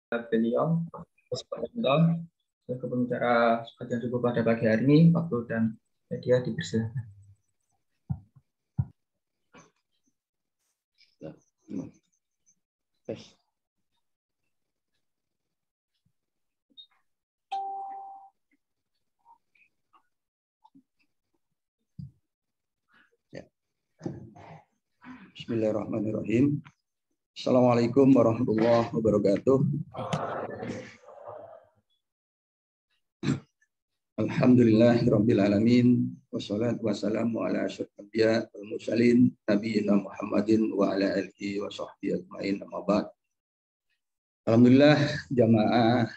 beliau, pembicara kajian subuh pada pagi hari ini, waktu dan media dipersilakan. Bismillahirrahmanirrahim. Assalamualaikum warahmatullahi wabarakatuh. Alhamdulillahirabbil alamin wassalatu wassalamu ala asyrofil anbiya wal mursalin nabiyina Muhammadin wa ala alihi wa sahbihi ajmain amma ba'd. Alhamdulillah jamaah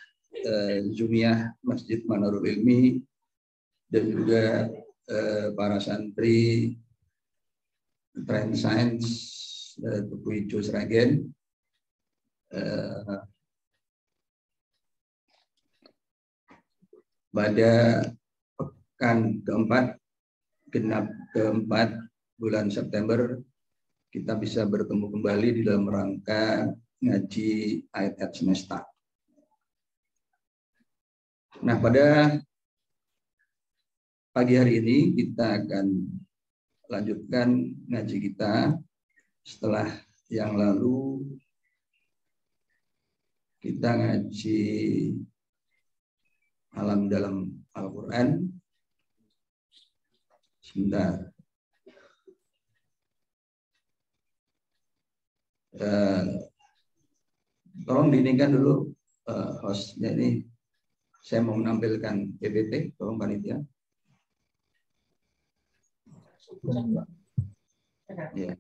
Jumiyah Masjid Manarul Ilmi dan juga para santri Trend Science Tugu Ijo Sragen pada pekan keempat genap keempat bulan September kita bisa bertemu kembali di dalam rangka ngaji ayat-ayat semesta. Nah, pada pagi hari ini kita akan lanjutkan ngaji kita setelah yang lalu kita ngaji alam dalam Al-Quran. Sebentar. Tolong diinikan dulu hostnya ini. Saya mau menampilkan PPT, tolong panitia. Ya.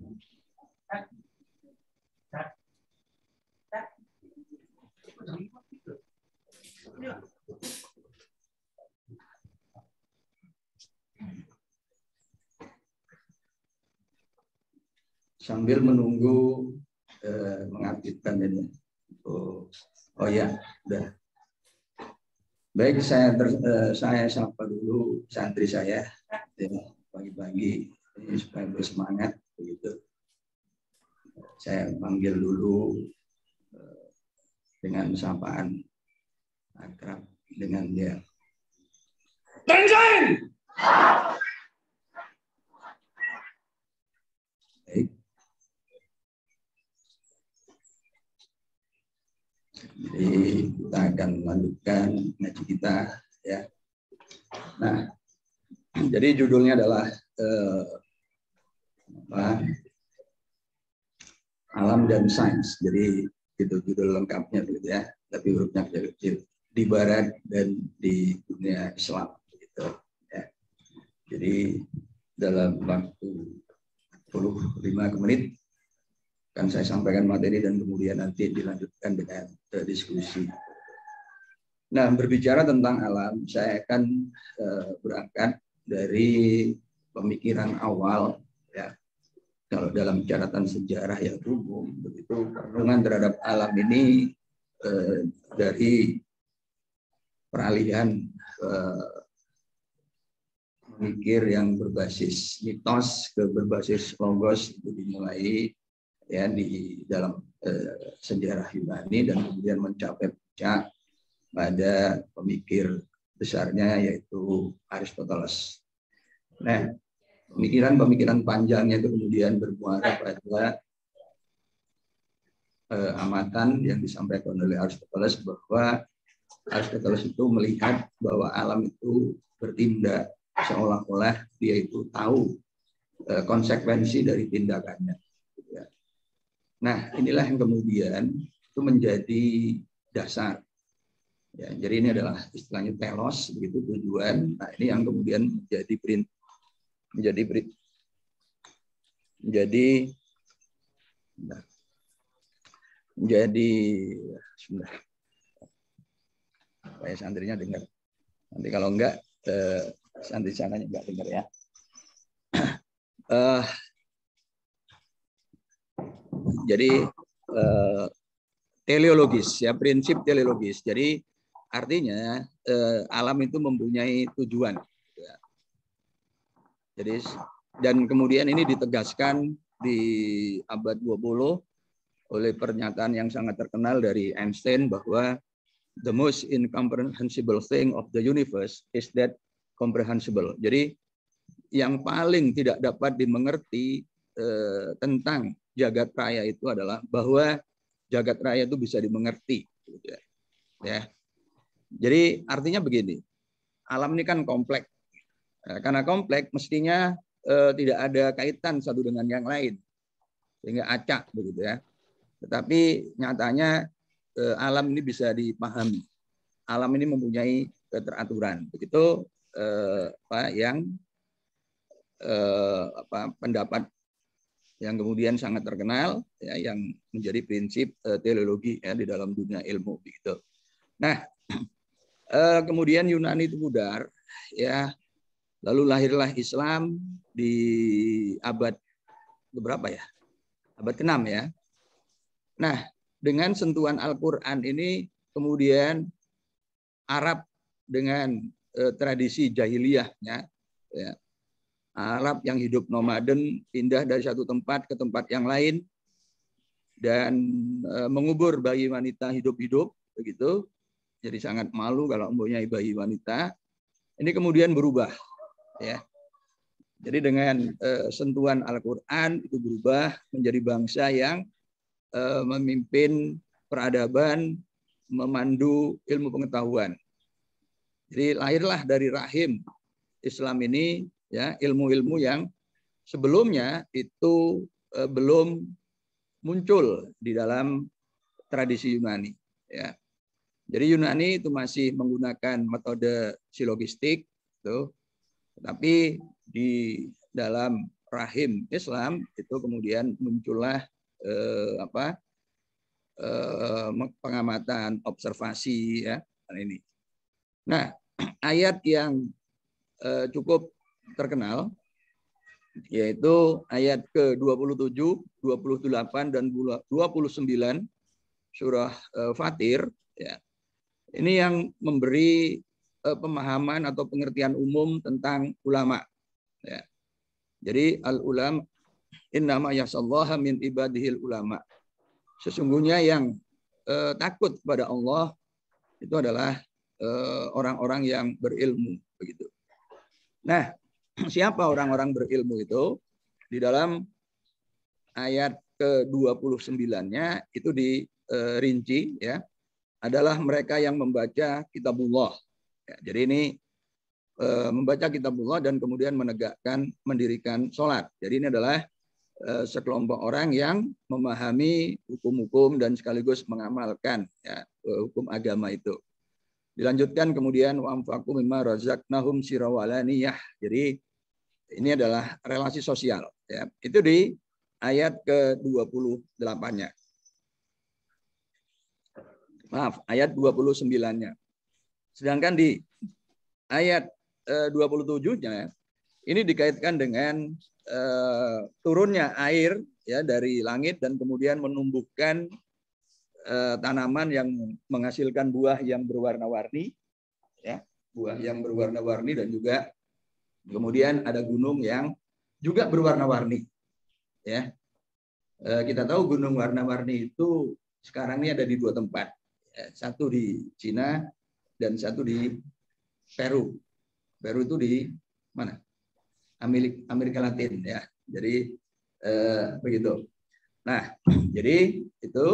Sambil menunggu mengaktifkan ini. Oh ya, udah. Baik, saya sapa dulu santri saya pagi-pagi ini supaya bersemangat begitu. Saya panggil dulu dengan sapaan akrab dengan dia. Tenzin! Baik. Jadi kita akan lanjutkan ngaji kita ya. Nah, jadi judulnya adalah alam dan sains. Jadi itu judul lengkapnya begitu ya. Tapi hurufnya kecil di barat dan di dunia Islam gitu ya. Jadi dalam waktu 45 menit akan saya sampaikan materi dan kemudian nanti dilanjutkan dengan diskusi. Nah, berbicara tentang alam, saya akan berangkat dari pemikiran awal ya. Kalau dalam catatan sejarah yang umum begitu, perenungan terhadap alam ini dari peralihan memikir yang berbasis mitos ke berbasis logos itu dimulai ya di dalam sejarah Yunani dan kemudian mencapai puncak pada pemikir besarnya yaitu Aristoteles. Nah, pemikiran panjangnya itu kemudian bermuara pada amatan yang disampaikan oleh Aristoteles bahwa Aristoteles itu melihat bahwa alam itu bertindak seolah-olah dia itu tahu konsekuensi dari tindakannya. Nah, inilah yang kemudian itu menjadi dasar. Ya, jadi ini adalah istilahnya telos, begitu tujuan. Nah, ini yang kemudian menjadi sebentar. Supaya santrinya dengar. Nanti kalau enggak santri sananya enggak dengar ya. Jadi teleologis ya, prinsip teleologis. Jadi artinya alam itu mempunyai tujuan. Ya. Jadi dan kemudian ini ditegaskan di abad 20 oleh pernyataan yang sangat terkenal dari Einstein bahwa the most incomprehensible thing of the universe is that comprehensible. Jadi yang paling tidak dapat dimengerti tentang jagat raya itu adalah bahwa jagat raya itu bisa dimengerti. Ya. Jadi artinya begini, alam ini kan kompleks. Karena kompleks mestinya tidak ada kaitan satu dengan yang lain, sehingga acak begitu ya. Tetapi nyatanya alam ini bisa dipahami. Alam ini mempunyai keteraturan. Begitu pendapat yang kemudian sangat terkenal ya, yang menjadi prinsip teleologi ya di dalam dunia ilmu begitu. Nah, kemudian Yunani itu pudar ya. Lalu lahirlah Islam di abad berapa ya? Abad ke-6 ya. Nah, dengan sentuhan Al-Qur'an ini kemudian Arab dengan tradisi jahiliyahnya ya. Arab yang hidup nomaden pindah dari satu tempat ke tempat yang lain dan mengubur bayi wanita hidup-hidup begitu. Jadi sangat malu kalau mempunyai bayi wanita. Ini kemudian berubah ya. Jadi dengan sentuhan Al-Qur'an itu berubah menjadi bangsa yang memimpin peradaban, memandu ilmu pengetahuan. Jadi lahirlah dari rahim Islam ini ya, ilmu-ilmu yang sebelumnya itu belum muncul di dalam tradisi Yunani ya. Jadi Yunani itu masih menggunakan metode silogistik itu, tapi di dalam rahim Islam itu kemudian muncullah pengamatan, observasi ya ini. Nah, ayat yang cukup terkenal yaitu ayat ke-27, 28 dan 29 surah Fatir ya. Ini yang memberi pemahaman atau pengertian umum tentang ulama ya. Jadi al-ulam innama yasallaha min ibadihil ulama. Sesungguhnya yang takut kepada Allah itu adalah orang-orang yang berilmu begitu. Nah, siapa orang-orang berilmu itu? Di dalam ayat ke-29-nya itu dirinci ya, adalah mereka yang membaca kitabullah. Ya, jadi ini membaca kitabullah dan kemudian mendirikan sholat. Jadi ini adalah sekelompok orang yang memahami hukum-hukum dan sekaligus mengamalkan ya, hukum agama itu. Dilanjutkan kemudian wa anfaqu mimma razaqnahum sirwalaniyah. Jadi ini adalah relasi sosial ya. Itu di ayat ke-28-nya. Maaf, ayat 29-nya. Sedangkan di ayat 27-nya ini dikaitkan dengan turunnya air ya dari langit dan kemudian menumbuhkan tanaman yang menghasilkan buah yang berwarna-warni ya, buah yang berwarna-warni dan juga kemudian ada gunung yang juga berwarna-warni ya. Kita tahu gunung warna-warni itu sekarang ini ada di 2 tempat ya, satu di Cina dan satu di Peru. Peru itu di mana? Amerika Latin ya. Jadi begitu. Nah, jadi itu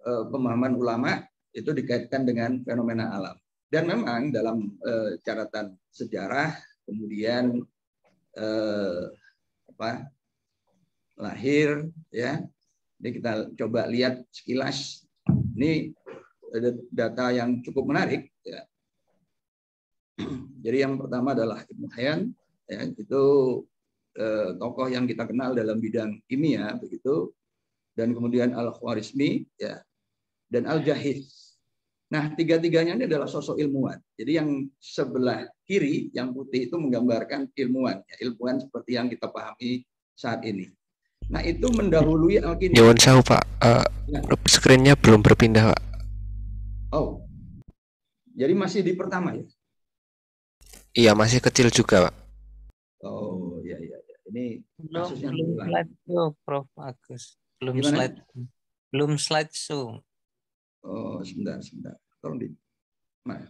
pemahaman ulama itu dikaitkan dengan fenomena alam. Dan memang dalam catatan sejarah kemudian lahir ya. Jadi kita coba lihat sekilas. Ini data yang cukup menarik ya. Jadi yang pertama adalah Ibnu Hayyan ya, itu tokoh yang kita kenal dalam bidang kimia begitu, dan kemudian Al-Khwarizmi ya, dan Al-Jahiz. Nah, tiga-tiganya ini adalah sosok ilmuwan. Jadi yang sebelah kiri yang putih itu menggambarkan ilmuwan ya, ilmuwan seperti yang kita pahami saat ini. Nah, itu mendahului Al-Kindi. Nyuwun sewu Pak, screen-nya belum berpindah Pak. Oh, jadi masih di pertama ya? Iya, masih kecil juga Pak. Oh, ya. Ini Belum kasusnya belum berulang. slideshow, Prof Agus. Belum Gimana? slide, belum slideshow. Oh, sebentar. Tolong di. Nah.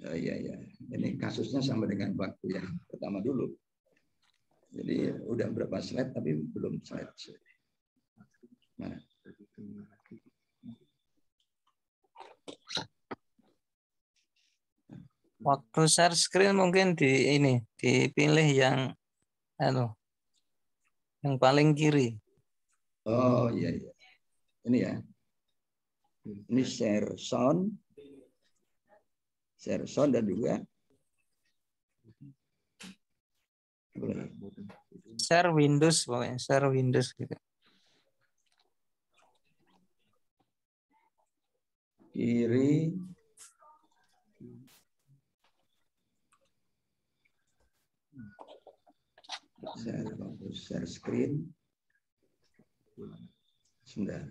Iya. Ini kasusnya sama dengan waktu yang pertama dulu. Jadi udah berapa slide tapi belum slide. Nah. Waktu share screen mungkin dipilih yang yang paling kiri. Oh iya. Ini ya. Ini share sound dan juga Share Windows pokoknya, share Windows gitu. kiri share screen. Sebentar.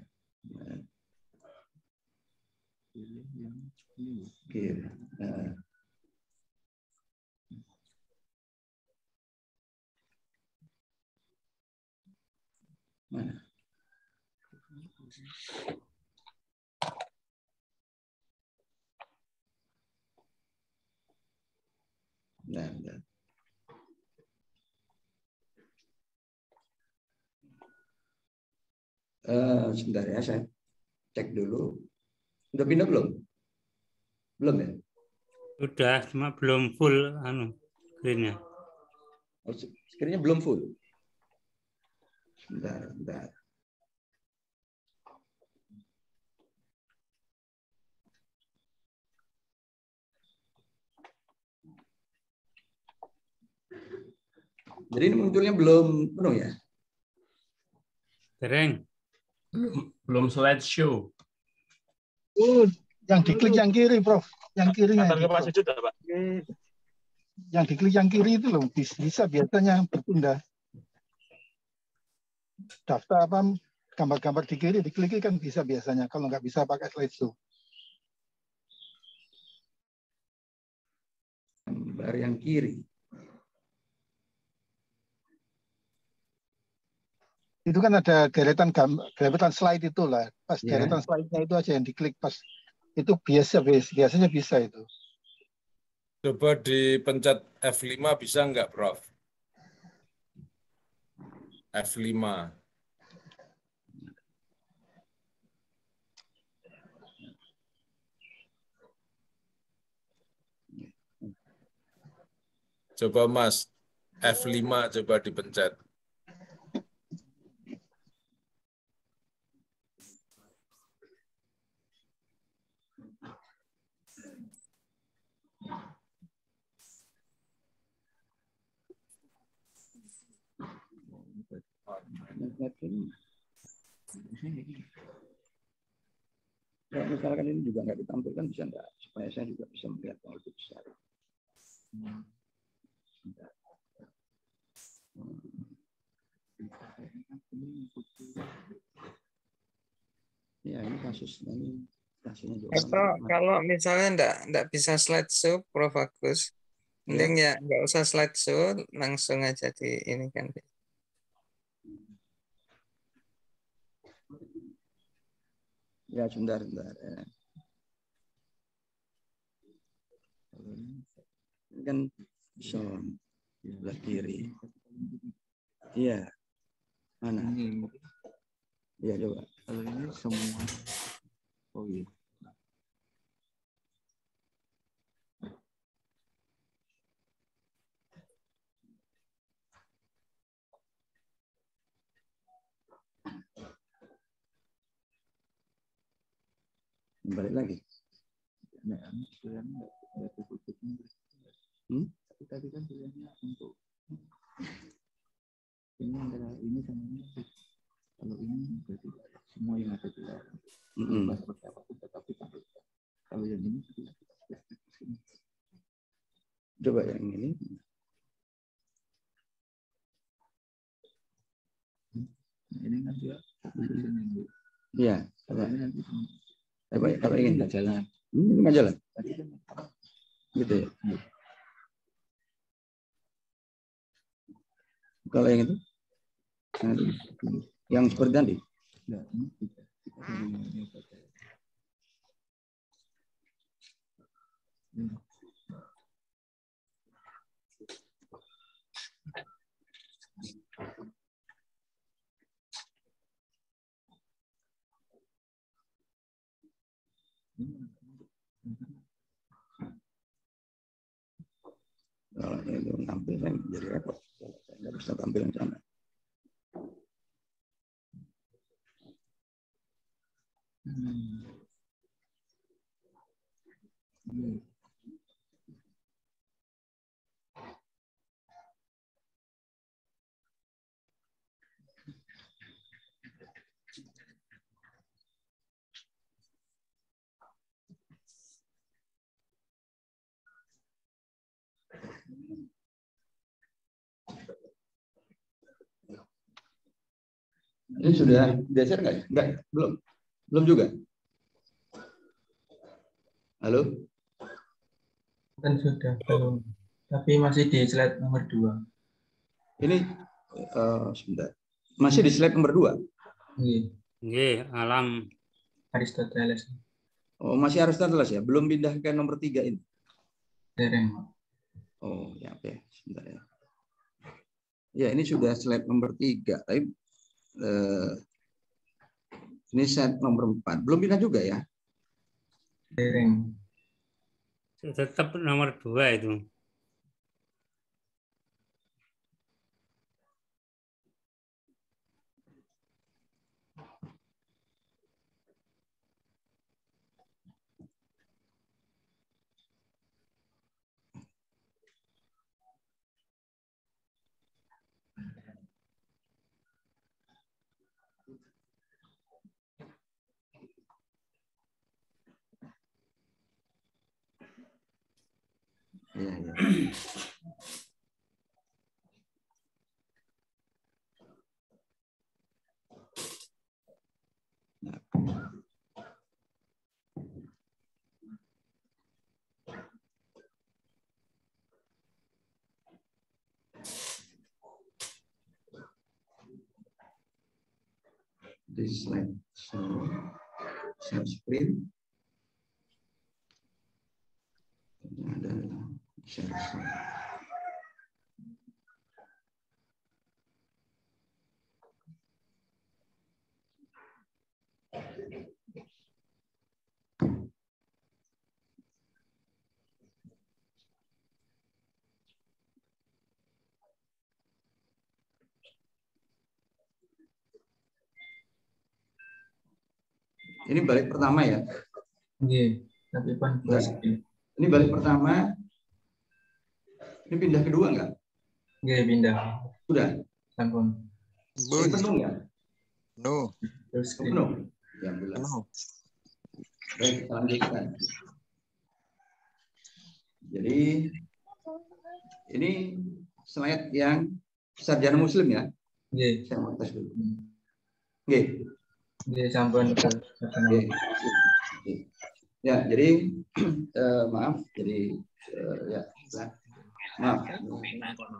Kiri. Mana? Nah. Sebentar ya, saya cek dulu. Udah pindah belum? Belum ya? Udah, cuma belum full screen-nya. Oh, screen-nya belum full. Sebentar. Jadi ini munculnya belum penuh ya? Tereng. Belum slideshow. Yang diklik yang kiri, Prof. Yang kirinya. Antar ke Pak Sujud, Pak. Yang diklik yang kiri itu loh, bisa biasanya berpindah. Daftar gambar-gambar di kiri diklik kan bisa biasanya. Kalau nggak bisa pakai slideshow. Gambar yang kiri. Itu kan ada deretan slide itu lah. Pas Ya. deretan slide-nya itu aja yang diklik pas. Itu biasanya bisa itu. Coba dipencet F5 bisa nggak, Prof? F5. Coba Mas, F5 coba dipencet. Ya, misalkan ini juga nggak ditampilkan bisa nggak? Supaya saya juga bisa melihat yang lebih besar. Ya ini kasusnya juga. Kalau misalnya enggak bisa slideshow, Prof Agus, mending ya nggak usah slideshow, langsung aja di ini kan. Ya, sebentar. Ya. Ini kan sebelah kiri. Iya. Mana? Iya, coba. Kalau ini semua. Oh iya. Balik lagi. Tapi tadi kan pilihannya untuk ini adalah ini sama ini. Kalau ini berarti semua yang ada di dalam. Seperti apapun tetap ditampilkan. Kalau yang ini sudah kita sini. Coba yang ini. Nah, ini kan dia fokus di sini. Iya. Kalau ini nanti Kalau ingin nggak jalan. Ini nggak jalan. Tadi kan Gitu ya. Kalau yang itu, yang seperti tadi. Enggak, ini kita dari baca. Kalau itu tampil jadi repot. Saya nggak bisa tampil yang sana. Ini sudah geser nggak? Enggak, belum. Belum juga. Halo? Kan sudah, belum. Tapi masih di slide nomor 2. Ini sebentar. Masih di slide nomor 2. Nggih, alam Aristoteles. Oh, masih Aristoteles ya? Belum pindah ke nomor 3 ini. Dereng. Oh, ya oke, sebentar ya. Ya, ini sudah slide nomor 3. Tapi ini slide nomor 4. Belum pindah juga ya? Dereng. tetap nomor 2 itu. Iya, iya. This slide, share screen. Ada share slide. Ini balik pertama ya? Iya, tapi pan ini balik pertama. Ini pindah kedua enggak? Iya, pindah. Sudah. Sampun. Penuh ya? No. Terus penuh. Ya, penuh. Baik, kita lanjutkan. Jadi ini slide yang sarjana muslim ya? Iya. Saya mau tes dulu. Oke. Iya, sampun. Ya, jadi maaf, jadi ya, maaf.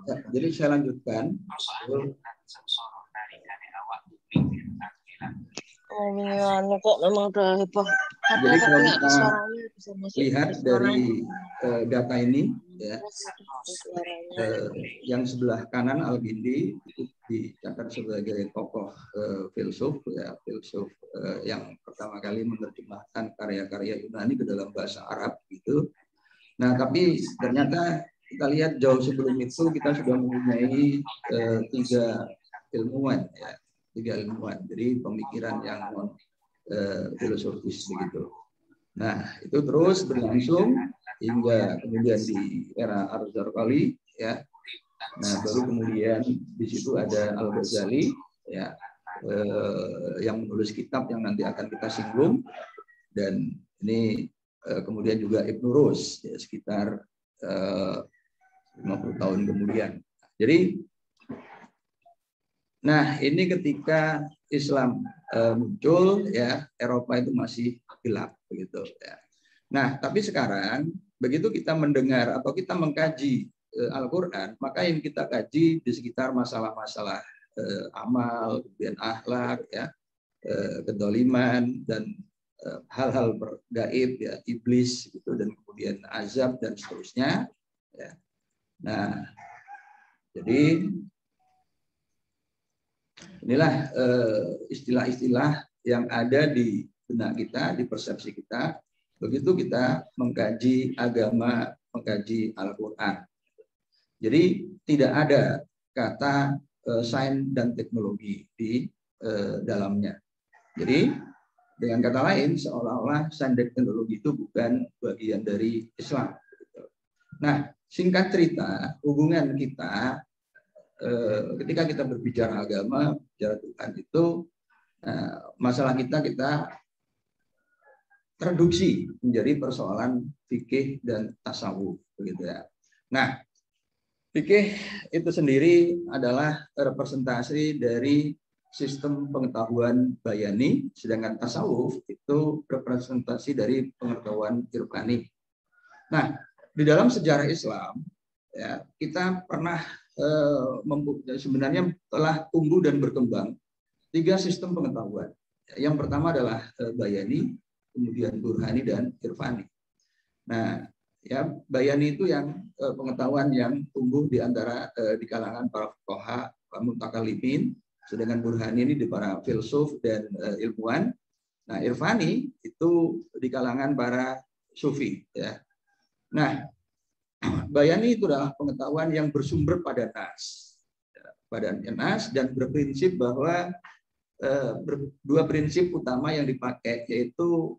Ya, jadi saya lanjutkan. Kok memang udah heboh. Jadi kalau kita lihat dari data ini, ya, yang sebelah kanan Al-Kindi itu dicatat sebagai tokoh filsuf, ya, filsuf yang pertama kali menerjemahkan karya-karya Yunani ke dalam bahasa Arab, gitu. Nah, tapi ternyata kita lihat jauh sebelum itu kita sudah mempunyai 3 ilmuwan, ya, 3 ilmuwan. Jadi pemikiran yang non filosofis begitu. Nah, itu terus berlangsung hingga kemudian di era Ar-Zarqali, ya. Nah, baru kemudian di situ ada Al-Ghazali, ya, yang menulis kitab yang nanti akan kita singgung, dan ini kemudian juga Ibnu Rus, ya, sekitar 50 tahun kemudian. Jadi, nah ini ketika Islam muncul, ya, Eropa itu masih gelap begitu, ya. Nah, tapi sekarang begitu kita mendengar atau kita mengkaji Al-Quran, maka yang kita kaji di sekitar masalah-masalah amal, kemudian akhlak, ya, kedoliman, dan hal-hal gaib, ya, iblis, gitu, dan kemudian azab dan seterusnya. Ya. Nah, jadi inilah istilah-istilah yang ada di benak kita, di persepsi kita, begitu kita mengkaji agama, mengkaji Al-Quran. Jadi tidak ada kata sains dan teknologi di dalamnya. Jadi dengan kata lain, seolah-olah sains dan teknologi itu bukan bagian dari Islam. Nah, singkat cerita, hubungan kita ketika kita berbicara agama, bicara Tuhan itu, masalah kita reduksi menjadi persoalan fikih dan tasawuf, begitu ya. Nah, fikih itu sendiri adalah representasi dari sistem pengetahuan bayani, sedangkan tasawuf itu representasi dari pengetahuan irfani. Nah, di dalam sejarah Islam, ya, kita pernah sebenarnya telah tumbuh dan berkembang 3 sistem pengetahuan. Yang pertama adalah bayani, kemudian burhani, dan irfani. Nah, ya, bayani itu yang pengetahuan yang tumbuh di antara di kalangan para fuqaha, mutakalimin, sedangkan burhani ini di para filsuf dan ilmuwan. Nah, irfani itu di kalangan para sufi, ya. Nah, bayani itu adalah pengetahuan yang bersumber pada nas, dan berprinsip bahwa 2 prinsip utama yang dipakai, yaitu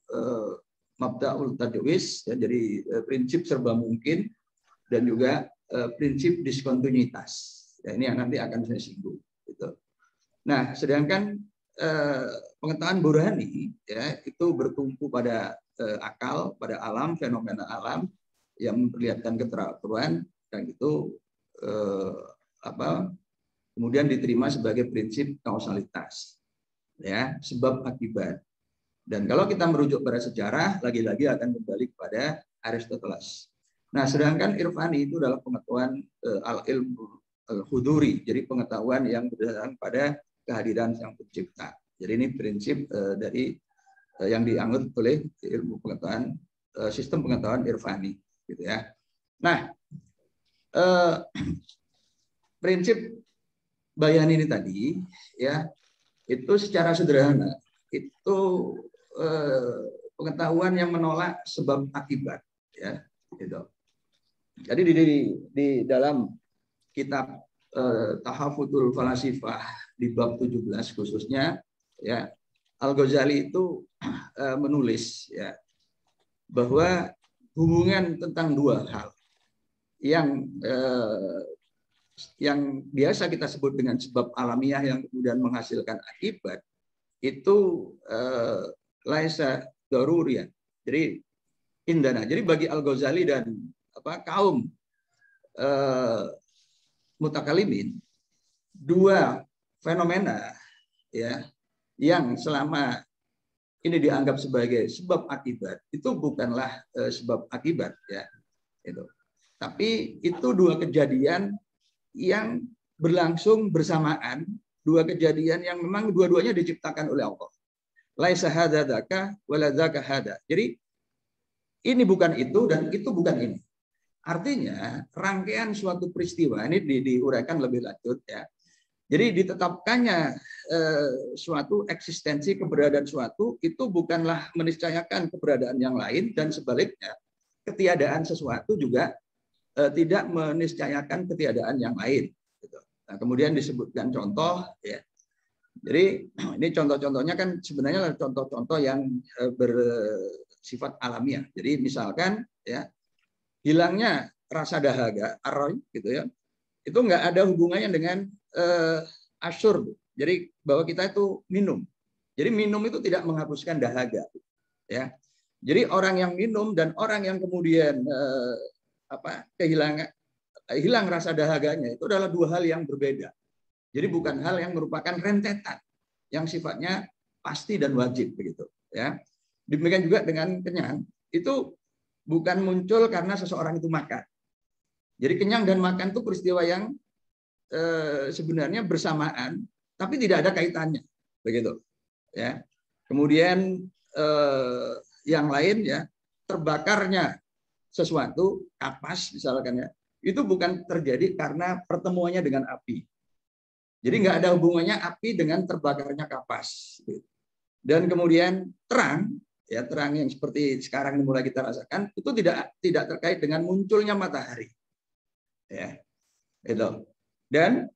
mabda'ul tajwiz, ya, jadi prinsip serba mungkin, dan juga prinsip diskontinuitas. Ya, ini yang nanti akan saya singgung. Gitu. Nah, sedangkan pengetahuan burhani, ya, itu bertumpu pada akal, pada alam, fenomena alam yang memperlihatkan keteraturan, dan itu kemudian diterima sebagai prinsip kausalitas, ya, sebab akibat. Dan kalau kita merujuk pada sejarah, lagi-lagi akan kembali kepada Aristoteles. Nah, sedangkan irfani itu adalah pengetahuan al-ilmu al-huduri, jadi pengetahuan yang berdasarkan pada kehadiran Sang Pencipta. Jadi ini prinsip dari yang dianut oleh ilmu pengetahuan, sistem pengetahuan irfani, gitu ya. Nah, prinsip bayani ini tadi, ya, itu secara sederhana itu pengetahuan yang menolak sebab akibat, ya, gitu. Jadi di dalam kitab Tahaffudzul Falasifah di bab 17 khususnya, ya, Al-Ghazali itu menulis, ya, bahwa hubungan tentang 2 hal yang biasa kita sebut dengan sebab alamiah yang kemudian menghasilkan akibat itu laisa darurian. Jadi indana. Jadi bagi Al-Ghazali dan kaum mutakalimin, 2 fenomena, ya, yang selama ini dianggap sebagai sebab akibat itu bukanlah sebab akibat, ya, itu. Tapi itu 2 kejadian yang berlangsung bersamaan, 2 kejadian yang memang dua-duanya diciptakan oleh Allah. Laisa hadza dzaka wala dzaka hadza. Jadi ini bukan itu dan itu bukan ini. Artinya rangkaian suatu peristiwa ini diuraikan lebih lanjut, ya. Jadi ditetapkannya suatu eksistensi, keberadaan suatu itu bukanlah meniscayakan keberadaan yang lain, dan sebaliknya ketiadaan sesuatu juga tidak meniscayakan ketiadaan yang lain. Gitu. Nah, kemudian disebutkan contoh, ya. Jadi ini contoh-contohnya kan sebenarnya contoh-contoh yang bersifat alamiah. Jadi misalkan, ya, hilangnya rasa dahaga, arroy, gitu ya, itu nggak ada hubungannya dengan asyur. Jadi bahwa kita itu minum. Jadi minum itu tidak menghapuskan dahaga, ya. Jadi orang yang minum dan orang yang kemudian hilang rasa dahaganya itu adalah 2 hal yang berbeda. Jadi bukan hal yang merupakan rentetan yang sifatnya pasti dan wajib, begitu, ya. Demikian juga dengan kenyang, itu bukan muncul karena seseorang itu makan. Jadi kenyang dan makan itu peristiwa yang sebenarnya bersamaan, tapi tidak ada kaitannya, begitu. Ya. Kemudian yang lain ya, terbakarnya sesuatu, kapas misalkan ya, itu bukan terjadi karena pertemuannya dengan api. Jadi nggak ada hubungannya api dengan terbakarnya kapas. Dan kemudian terang, ya terang yang seperti sekarang mulai kita rasakan, itu tidak terkait dengan munculnya matahari. Ya, itu. Dan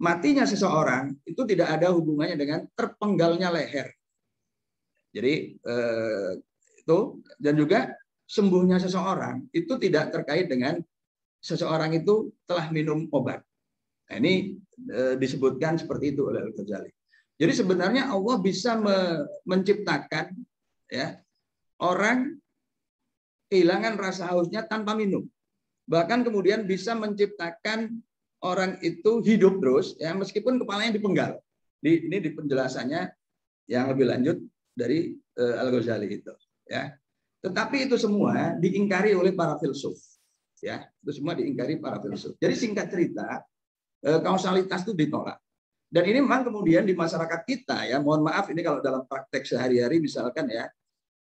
matinya seseorang itu tidak ada hubungannya dengan terpenggalnya leher. Jadi itu, dan juga sembuhnya seseorang itu tidak terkait dengan seseorang itu telah minum obat. Nah, ini disebutkan seperti itu oleh Al-Ghazali. Jadi sebenarnya Allah bisa menciptakan ya orang kehilangan rasa hausnya tanpa minum. Bahkan kemudian bisa menciptakan orang itu hidup terus ya meskipun kepalanya dipenggal. Ini di penjelasannya yang lebih lanjut dari Al-Ghazali itu ya. Tetapi itu semua diingkari oleh para filsuf. Ya, itu semua diingkari para filsuf. Jadi singkat cerita, kausalitas itu ditolak. Dan ini memang kemudian di masyarakat kita ya, mohon maaf ini kalau dalam praktek sehari-hari misalkan ya,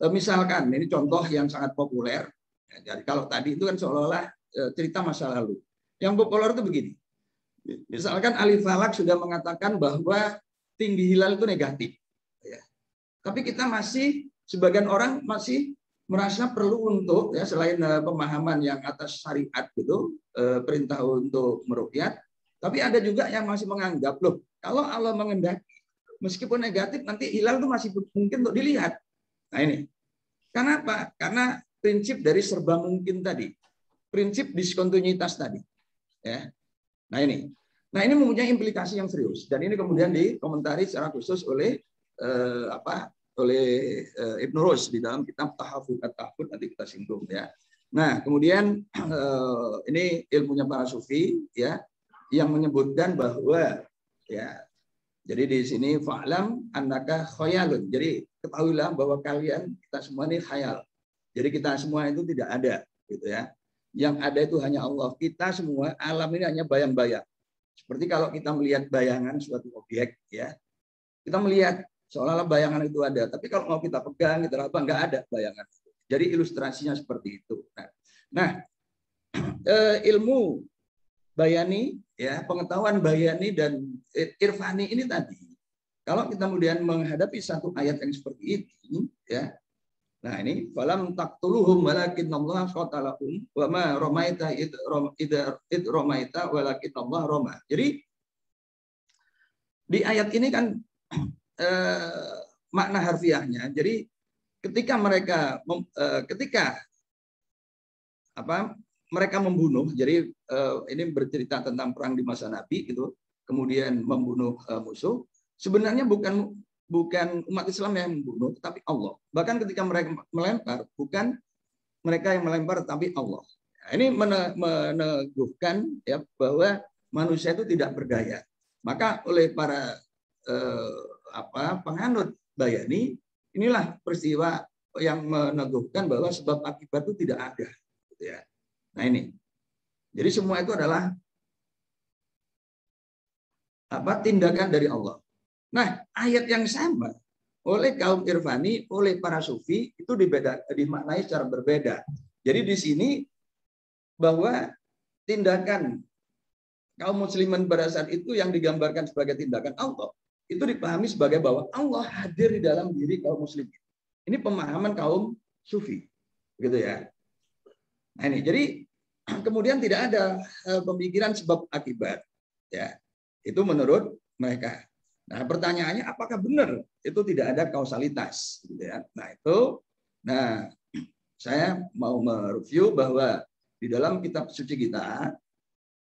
misalkan ini contoh yang sangat populer. Ya, jadi kalau tadi itu kan seolah-olah cerita masa lalu. Yang populer itu begini. Misalkan Ali Falak sudah mengatakan bahwa tinggi hilal itu negatif. Ya. Tapi kita masih, sebagian orang masih merasa perlu untuk ya selain pemahaman yang atas syariat gitu, perintah untuk meruqyah, tapi ada juga yang masih menganggap loh kalau Allah mengendaki meskipun negatif nanti hilal itu masih mungkin untuk dilihat. Nah ini kenapa? Karena prinsip dari serba mungkin tadi, prinsip diskontinuitas tadi. Ya. Nah ini mempunyai implikasi yang serius dan ini kemudian dikomentari secara khusus oleh Ibnu Rus di dalam kitab Tahafut at-Tahfud, nanti kita singgung ya. Nah, kemudian ini ilmunya para sufi ya yang menyebutkan bahwa ya jadi di sini fa'lam annaka khayalun. Jadi ketahuilah bahwa kalian kita semua ini khayal. Jadi kita semua itu tidak ada gitu ya. Yang ada itu hanya Allah. Kita semua alam ini hanya bayang-bayang. Seperti kalau kita melihat bayangan suatu objek ya. Kita melihat seolah-olah bayangan itu ada, tapi kalau mau kita pegang, kita apa nggak ada bayangan. Jadi ilustrasinya seperti itu. Nah, ilmu bayani, ya pengetahuan bayani dan irfani ini tadi, kalau kita kemudian menghadapi satu ayat yang seperti ini, ya, nah ini falam taqtuluhum walakinnallaha qatalahum wa ma ramaita id ramaita walakinnallaha rama. Jadi di ayat ini kan makna harfiahnya. Jadi ketika mereka mereka membunuh, jadi ini bercerita tentang perang di masa Nabi gitu, kemudian membunuh musuh. Sebenarnya bukan umat Islam yang membunuh, tapi Allah. Bahkan ketika mereka melempar, bukan mereka yang melempar, tapi Allah. Nah, ini meneguhkan ya bahwa manusia itu tidak berdaya. Maka oleh para penganut bayani, inilah peristiwa yang meneguhkan bahwa sebab akibat itu tidak ada. Gitu ya. Nah ini, jadi semua itu adalah tindakan dari Allah. Nah ayat yang sama oleh kaum irfani, oleh para sufi itu dimaknai secara berbeda. Jadi di sini bahwa tindakan kaum muslimin pada saat itu yang digambarkan sebagai tindakan Allah itu dipahami sebagai bahwa Allah hadir di dalam diri kaum muslimin. Ini pemahaman kaum sufi, gitu ya. Nah ini, jadi kemudian tidak ada pemikiran sebab akibat, ya. Itu menurut mereka. Nah pertanyaannya, apakah benar itu tidak ada kausalitas, gitu ya? Nah saya mau mereview bahwa di dalam kitab suci kita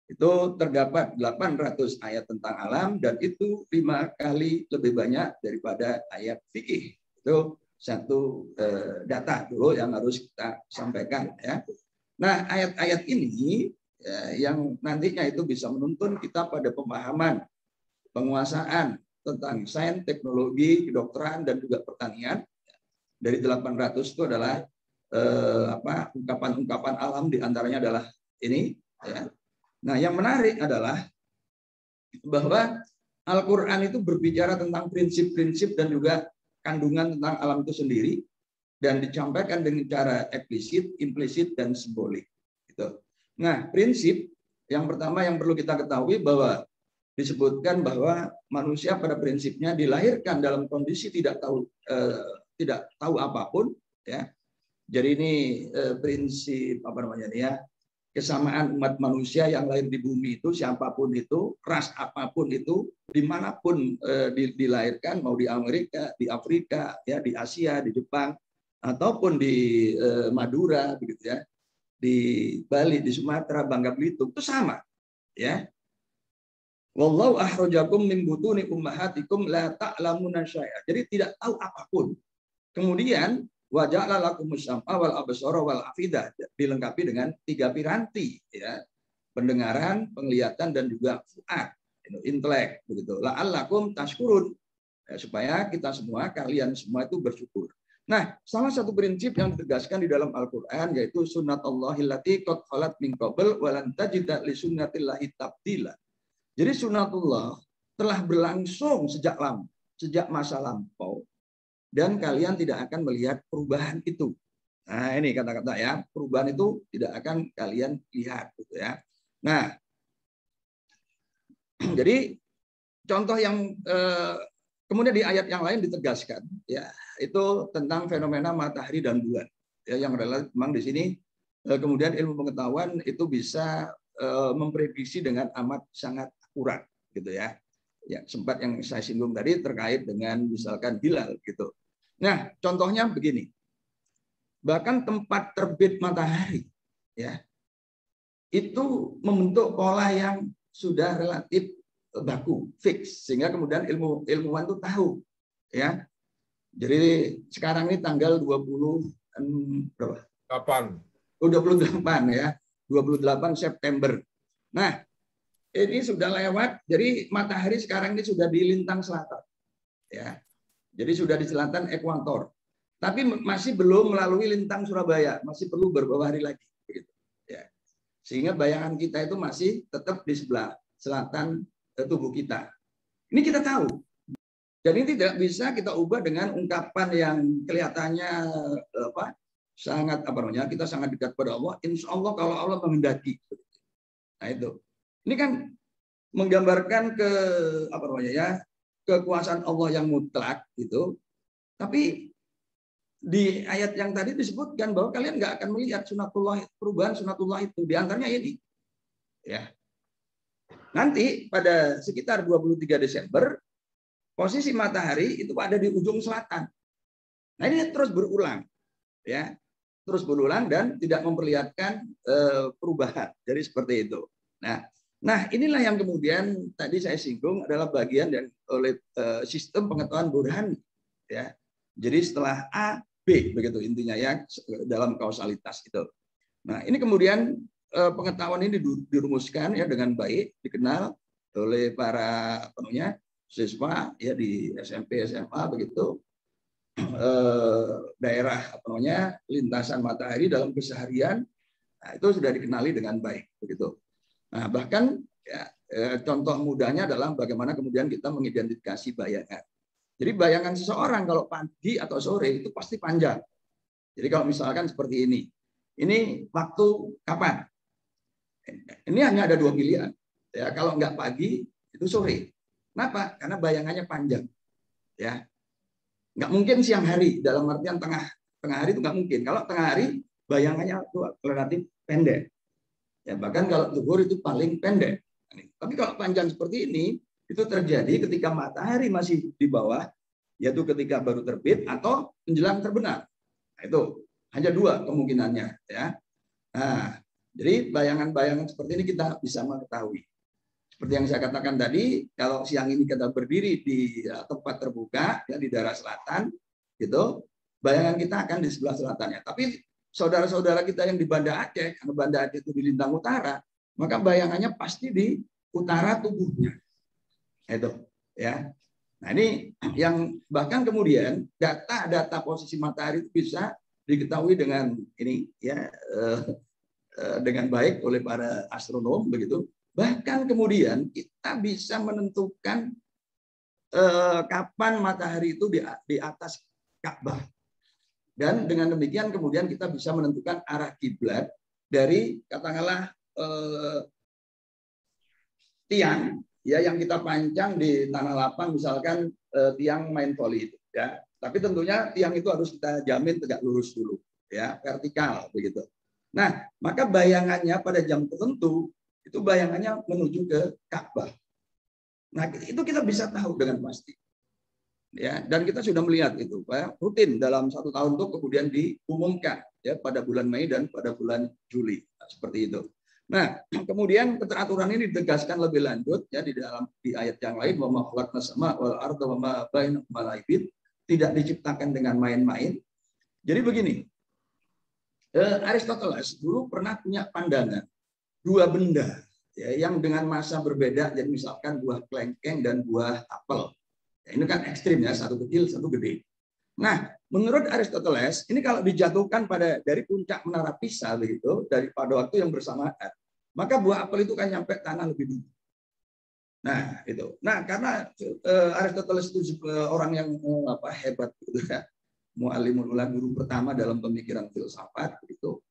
itu terdapat 800 ayat tentang alam dan itu 5 kali lebih banyak daripada ayat fikih. Itu satu data dulu yang harus kita sampaikan ya. Nah, ayat-ayat ini yang nantinya itu bisa menuntun kita pada pemahaman penguasaan tentang sains, teknologi, kedokteran dan juga pertanian. Dari 800 itu adalah ungkapan-ungkapan alam, diantaranya adalah ini Ya. Nah, yang menarik adalah bahwa Al-Quran itu berbicara tentang prinsip-prinsip dan juga kandungan tentang alam itu sendiri dan disampaikan dengan cara eksplisit, implisit, dan simbolik. Gitu. Nah, prinsip yang pertama yang perlu kita ketahui bahwa disebutkan bahwa manusia pada prinsipnya dilahirkan dalam kondisi tidak tahu apapun, ya. Jadi ini prinsip apa namanya ya, kesamaan umat manusia yang lahir di bumi itu, siapapun itu, ras apapun itu, dimanapun dilahirkan, mau di Amerika, di Afrika, ya, di Asia, di Jepang, ataupun di Madura, begitu ya, di Bali, di Sumatera, Bangka Belitung, itu sama, ya. Wallahu akhrajakum min butuni ummahatikum la ta'lamuna syai'a. Jadi tidak tahu apapun. Kemudian wa ja'ala lakumus sam'a wal absara wal afidah, dilengkapi dengan 3 piranti, ya. Pendengaran, penglihatan, dan juga fuad, intelek, begitu. La'allakum tashkurun, ya, supaya kita semua, kalian semua itu bersyukur. Nah, salah satu prinsip yang ditegaskan di dalam Al-Qur'an yaitu sunnatullahi allati qad khalat min qabl wa lan tajida li sunnatillahi tabdila. Jadi sunnatullah telah berlangsung sejak lama, sejak masa lampau, dan kalian tidak akan melihat perubahan itu. Nah, ini kata-kata ya, perubahan itu tidak akan kalian lihat, gitu ya. Nah, jadi contoh yang kemudian di ayat yang lain ditegaskan, ya, itu tentang fenomena matahari dan bulan, ya, yang relatif memang di sini kemudian ilmu pengetahuan itu bisa memprediksi dengan amat sangat akurat, gitu ya. Ya, sempat yang saya singgung tadi terkait dengan misalkan hilal, gitu. Nah, contohnya begini. Bahkan tempat terbit matahari, ya, itu membentuk pola yang sudah relatif baku, fix, sehingga kemudian ilmuwan itu tahu, ya. Jadi sekarang ini tanggal 28 ya, 28 September. Nah, ini sudah lewat, jadi matahari sekarang ini sudah di lintang selatan, ya. Jadi sudah di selatan ekuator, tapi masih belum melalui lintang Surabaya, masih perlu beberapa hari lagi, begitu, ya. Sehingga bayangan kita itu masih tetap di sebelah selatan tubuh kita. Ini kita tahu. Dan ini tidak bisa kita ubah dengan ungkapan yang kelihatannya sangat kita sangat dekat pada Allah. Insya Allah kalau Allah menghendaki. Nah itu. Ini kan menggambarkan kekuasaan Allah yang mutlak gitu. Tapi di ayat yang tadi disebutkan bahwa kalian nggak akan melihat sunatullah, perubahan sunatullah itu. Di antaranya ini. Ya. Nanti pada sekitar 23 Desember posisi matahari itu ada di ujung selatan. Nah, ini terus berulang. Ya. Terus berulang dan tidak memperlihatkan perubahan. Jadi seperti itu. Nah, inilah yang kemudian tadi saya singgung adalah bagian dari oleh sistem pengetahuan burhani, ya. Jadi setelah A, B, begitu intinya ya dalam kausalitas itu. Nah, ini kemudian pengetahuan ini dirumuskan ya dengan baik, dikenal oleh para siswa ya di SMP, SMA begitu. Daerah lintasan matahari dalam keseharian, nah, itu sudah dikenali dengan baik begitu. Nah, bahkan ya, contoh mudahnya adalah bagaimana kemudian kita mengidentifikasi bayangan. Jadi bayangan seseorang kalau pagi atau sore itu pasti panjang. Jadi kalau misalkan seperti ini waktu kapan? Ini hanya ada 2 pilihan. Ya, kalau nggak pagi itu sore. Kenapa? Karena bayangannya panjang. Ya, nggak mungkin siang hari dalam artian tengah hari itu nggak mungkin. Kalau tengah hari bayangannya itu relatif pendek. Ya, bahkan kalau zuhur itu paling pendek. Tapi kalau panjang seperti ini, itu terjadi ketika matahari masih di bawah, yaitu ketika baru terbit atau menjelang terbenam. Nah, itu hanya 2 kemungkinannya. Ya. Nah, jadi bayangan-bayangan seperti ini kita bisa mengetahui. Seperti yang saya katakan tadi, kalau siang ini kita berdiri di tempat terbuka, ya, di daerah selatan, gitu, bayangan kita akan di sebelah selatannya. Tapi saudara-saudara kita yang di Banda Aceh, karena Banda Aceh itu di lintang utara, maka bayangannya pasti di utara tubuhnya. Itu, ya. Nah, ini yang bahkan kemudian data posisi matahari itu bisa diketahui dengan ini, ya, dengan baik oleh para astronom begitu. Bahkan kemudian kita bisa menentukan kapan matahari itu di atas Ka'bah. Dan dengan demikian kemudian kita bisa menentukan arah kiblat dari katakanlah tiang ya yang kita pancang di tanah lapang, misalkan tiang main volley itu ya. Tapi tentunya tiang itu harus kita jamin tegak lurus dulu ya, vertikal begitu. Nah, maka bayangannya pada jam tertentu itu bayangannya menuju ke Ka'bah. Nah, itu kita bisa tahu dengan pasti. Ya, dan kita sudah melihat itu Pak, rutin dalam 1 tahun itu kemudian diumumkan ya pada bulan Mei dan pada bulan Juli. Nah, seperti itu. Nah, kemudian keteraturan ini ditegaskan lebih lanjut ya di ayat yang lain, wa ma khalaqna sama wal arda wa ma bainahuma la'ibin, tidak diciptakan dengan main-main. Jadi begini, Aristoteles dulu pernah punya pandangan 2 benda ya, yang dengan massa berbeda, jadi misalkan buah kelengkeng dan buah apel. Ya, ini kan ekstrim ya, satu kecil, satu gede. Nah, menurut Aristoteles, ini kalau dijatuhkan dari puncak menara Pisa begitu, pada waktu yang bersamaan, maka buah apel itu kan nyampe tanah lebih dulu. Nah, itu. Nah, karena Aristoteles itu orang yang hebat gitu ya. Mu'allimul ulama, guru pertama dalam pemikiran filsafat gitu.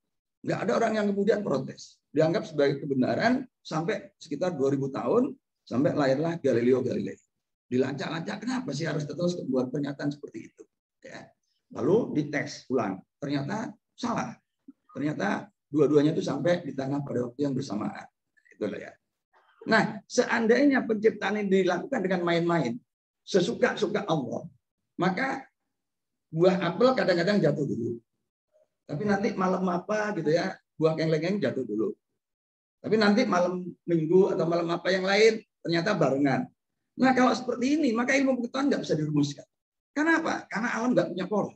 Nggak ada orang yang kemudian protes. Dianggap sebagai kebenaran sampai sekitar 2000 tahun sampai lahirlah Galileo Galilei. Dilacak-lacak kenapa sih Aristoteles membuat pernyataan seperti itu ya. Lalu dites ulang, ternyata salah. Ternyata dua-duanya itu sampai di tanah pada waktu yang bersamaan. Itulah ya. Nah, seandainya penciptaan ini dilakukan dengan main-main, sesuka-suka Allah, maka buah apel kadang-kadang jatuh dulu. Tapi nanti malam apa gitu ya, buah kelengkeng jatuh dulu. Tapi nanti malam Minggu atau malam apa yang lain ternyata barengan. Nah, kalau seperti ini, maka ilmu pengetahuan nggak bisa dirumuskan. Kenapa? Karena alam nggak punya pola.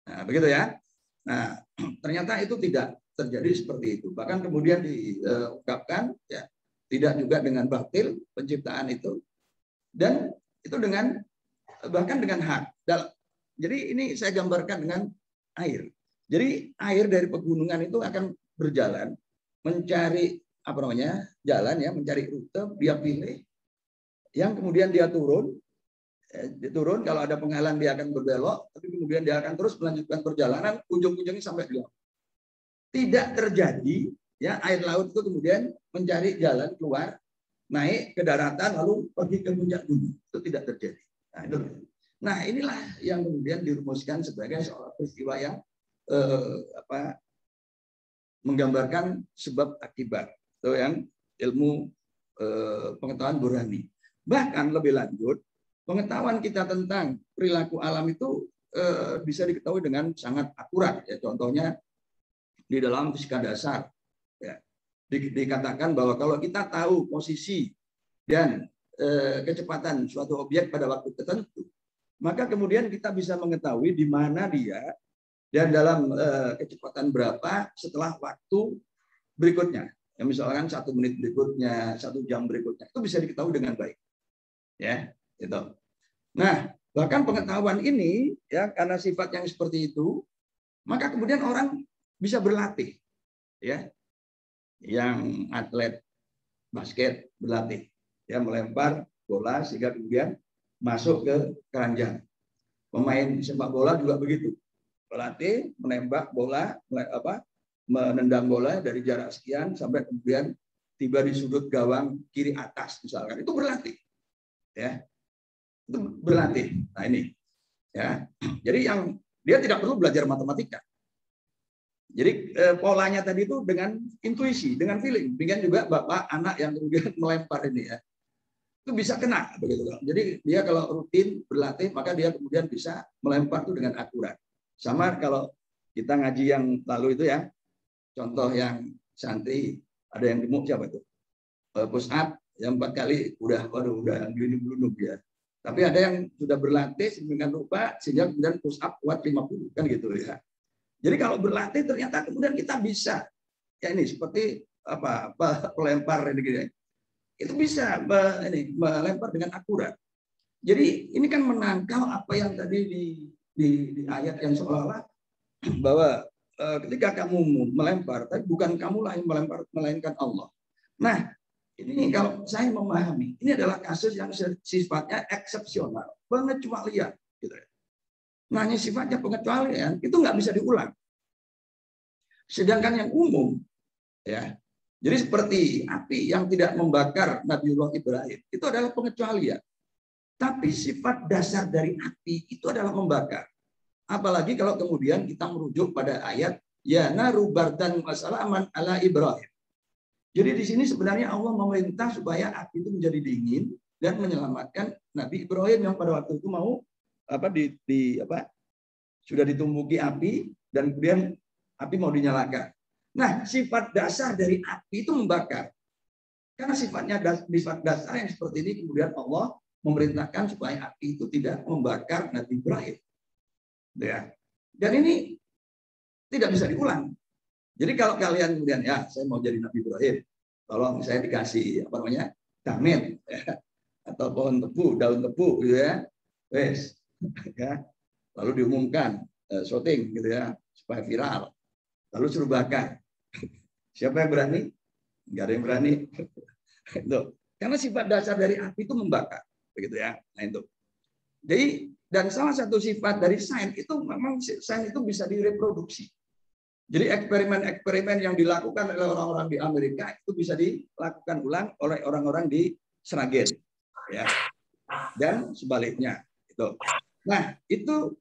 Nah, begitu ya. Nah, ternyata itu tidak terjadi seperti itu. Bahkan kemudian diungkapkan, ya, tidak juga dengan batil penciptaan itu, dan itu dengan bahkan dengan hak. Jadi ini saya gambarkan dengan air. Jadi air dari pegunungan itu akan berjalan mencari jalan ya, mencari rute, dia pilih. Yang kemudian dia turun kalau ada penghalang dia akan berbelok, tapi kemudian dia akan terus melanjutkan perjalanan, ujung-ujungnya sampai di laut. Tidak terjadi ya air laut itu kemudian mencari jalan keluar, naik ke daratan lalu pergi ke puncak gunung. Itu tidak terjadi. Nah, inilah yang kemudian dirumuskan sebagai seolah peristiwa yang menggambarkan sebab akibat. Itu yang ilmu pengetahuan burhani. Bahkan lebih lanjut, pengetahuan kita tentang perilaku alam itu bisa diketahui dengan sangat akurat. Ya, contohnya di dalam fisika dasar, ya, dikatakan bahwa kalau kita tahu posisi dan kecepatan suatu objek pada waktu tertentu, maka kemudian kita bisa mengetahui di mana dia dan dalam kecepatan berapa setelah waktu berikutnya. Ya, misalkan 1 menit berikutnya, 1 jam berikutnya, itu bisa diketahui dengan baik. Ya, itu. Nah, bahkan pengetahuan ini ya karena sifat yang seperti itu, maka kemudian orang bisa berlatih. Ya. Yang atlet basket berlatih, ya, melempar bola sehingga kemudian masuk ke keranjang. Pemain sepak bola juga begitu. Berlatih menembak bola, menendang bola dari jarak sekian sampai kemudian tiba di sudut gawang kiri atas misalkan. Itu berlatih. Ya, itu berlatih. Nah ini, ya. Jadi yang dia tidak perlu belajar matematika. Jadi polanya tadi itu dengan intuisi, dengan feeling. Demikian juga bapak anak yang kemudian melempar ini ya, itu bisa kena begitu. Jadi dia kalau rutin berlatih maka dia kemudian bisa melempar itu dengan akurat. Sama kalau kita ngaji yang lalu itu ya, contoh yang santri ada yang gemuk siapa itu? Push up yang 4 kali udah gini belum ya. Tapi ada yang sudah berlatih sedemikian rupa sehingga kemudian push up kuat 50 kan gitu ya. Jadi kalau berlatih ternyata kemudian kita bisa ya ini seperti pelempar ini itu bisa melempar dengan akurat. Jadi ini kan menangkal apa yang tadi di ayat yang seolah-olah bahwa ketika kamu melempar, tapi bukan kamulah yang melempar, melainkan Allah. Nah, ini kalau saya memahami, ini adalah kasus yang sifatnya eksepsional, pengecualian. Gitu. Nah, ini sifatnya pengecualian, itu nggak bisa diulang. Sedangkan yang umum, ya, jadi seperti api yang tidak membakar Nabiullah Ibrahim, itu adalah pengecualian. Tapi sifat dasar dari api itu adalah membakar. Apalagi kalau kemudian kita merujuk pada ayat ya naru bardan wa salaman ala Ibrahim. Jadi di sini sebenarnya Allah memerintah supaya api itu menjadi dingin dan menyelamatkan Nabi Ibrahim yang pada waktu itu mau sudah ditumbuki api dan kemudian api mau dinyalakan. Nah, sifat dasar dari api itu membakar. Karena sifatnya sifat dasar yang seperti ini kemudian Allah memerintahkan supaya api itu tidak membakar Nabi Ibrahim. Ya. Dan ini tidak bisa diulang. Jadi kalau kalian kemudian ya saya mau jadi Nabi Ibrahim, tolong saya dikasih damen ya, atau pohon tebu, daun tebu gitu ya. Wes. Ya. Lalu diumumkan syuting gitu ya supaya viral. Lalu suruh bakar. Siapa yang berani? Enggak ada yang berani. Itu. Karena sifat dasar dari api itu membakar, begitu ya. Nah itu. Jadi dan salah satu sifat dari sains itu memang sains itu bisa direproduksi. Jadi eksperimen-eksperimen yang dilakukan oleh orang-orang di Amerika itu bisa dilakukan ulang oleh orang-orang di Sragen, ya. Dan sebaliknya itu. Nah itu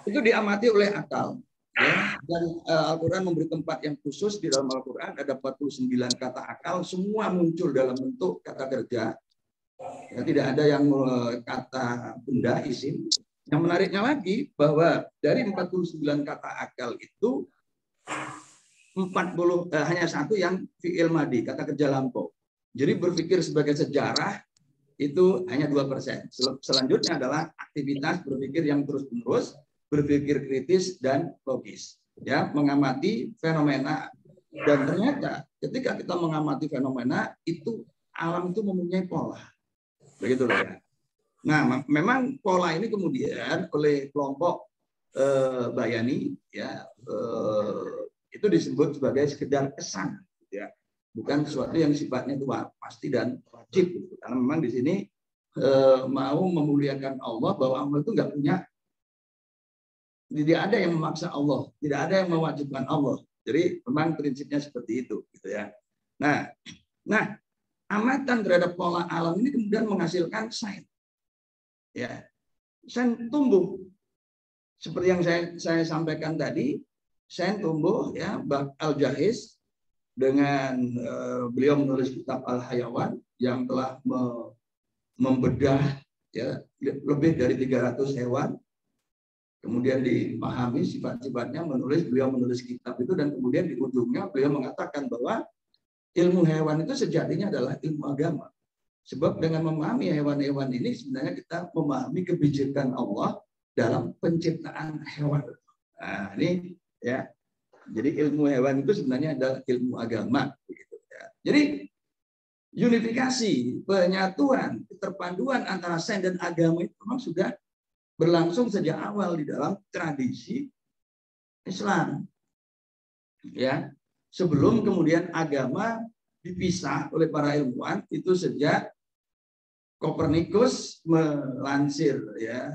diamati oleh akal. Ya, dan Al-Quran memberi tempat yang khusus di dalam Al-Quran ada 49 kata akal, semua muncul dalam bentuk kata kerja. Ya, tidak ada yang kata benda isim. Yang menariknya lagi bahwa dari 49 kata akal itu 40 hanya satu yang fi'il madi, kata kerja lampau. Jadi berpikir sebagai sejarah itu hanya 2%. Selanjutnya adalah aktivitas berpikir yang terus-menerus, berpikir kritis dan logis, ya, mengamati fenomena. Dan ternyata ketika kita mengamati fenomena itu alam itu mempunyai pola, begitu loh ya. Nah, memang pola ini kemudian oleh kelompok Bayani, ya, itu disebut sebagai sekedar kesan, ya, bukan sesuatu yang sifatnya itu pasti dan wajib, gitu. Karena memang di sini mau memuliakan Allah, bahwa Allah itu nggak punya. Tidak ada yang memaksa Allah, tidak ada yang mewajibkan Allah. Jadi memang prinsipnya seperti itu, gitu ya. Nah, amatan terhadap pola alam ini kemudian menghasilkan sains. Ya, sains tumbuh. Seperti yang saya sampaikan tadi, sains tumbuh ya, Al-Jahiz dengan beliau menulis kitab Al-Hayawan yang telah membedah ya lebih dari 300 hewan. Kemudian dipahami sifat-sifatnya, beliau menulis kitab itu, dan kemudian di ujungnya beliau mengatakan bahwa ilmu hewan itu sejatinya adalah ilmu agama. Sebab dengan memahami hewan-hewan ini sebenarnya kita memahami kebijakan Allah dalam penciptaan hewan. Nah, ini ya. Jadi ilmu hewan itu sebenarnya adalah ilmu agama, begitu ya. Jadi unifikasi, penyatuan, keterpaduan antara sains dan agama itu memang sudah berlangsung sejak awal di dalam tradisi Islam, ya, sebelum kemudian agama dipisah oleh para ilmuwan itu sejak Kopernikus melansir ya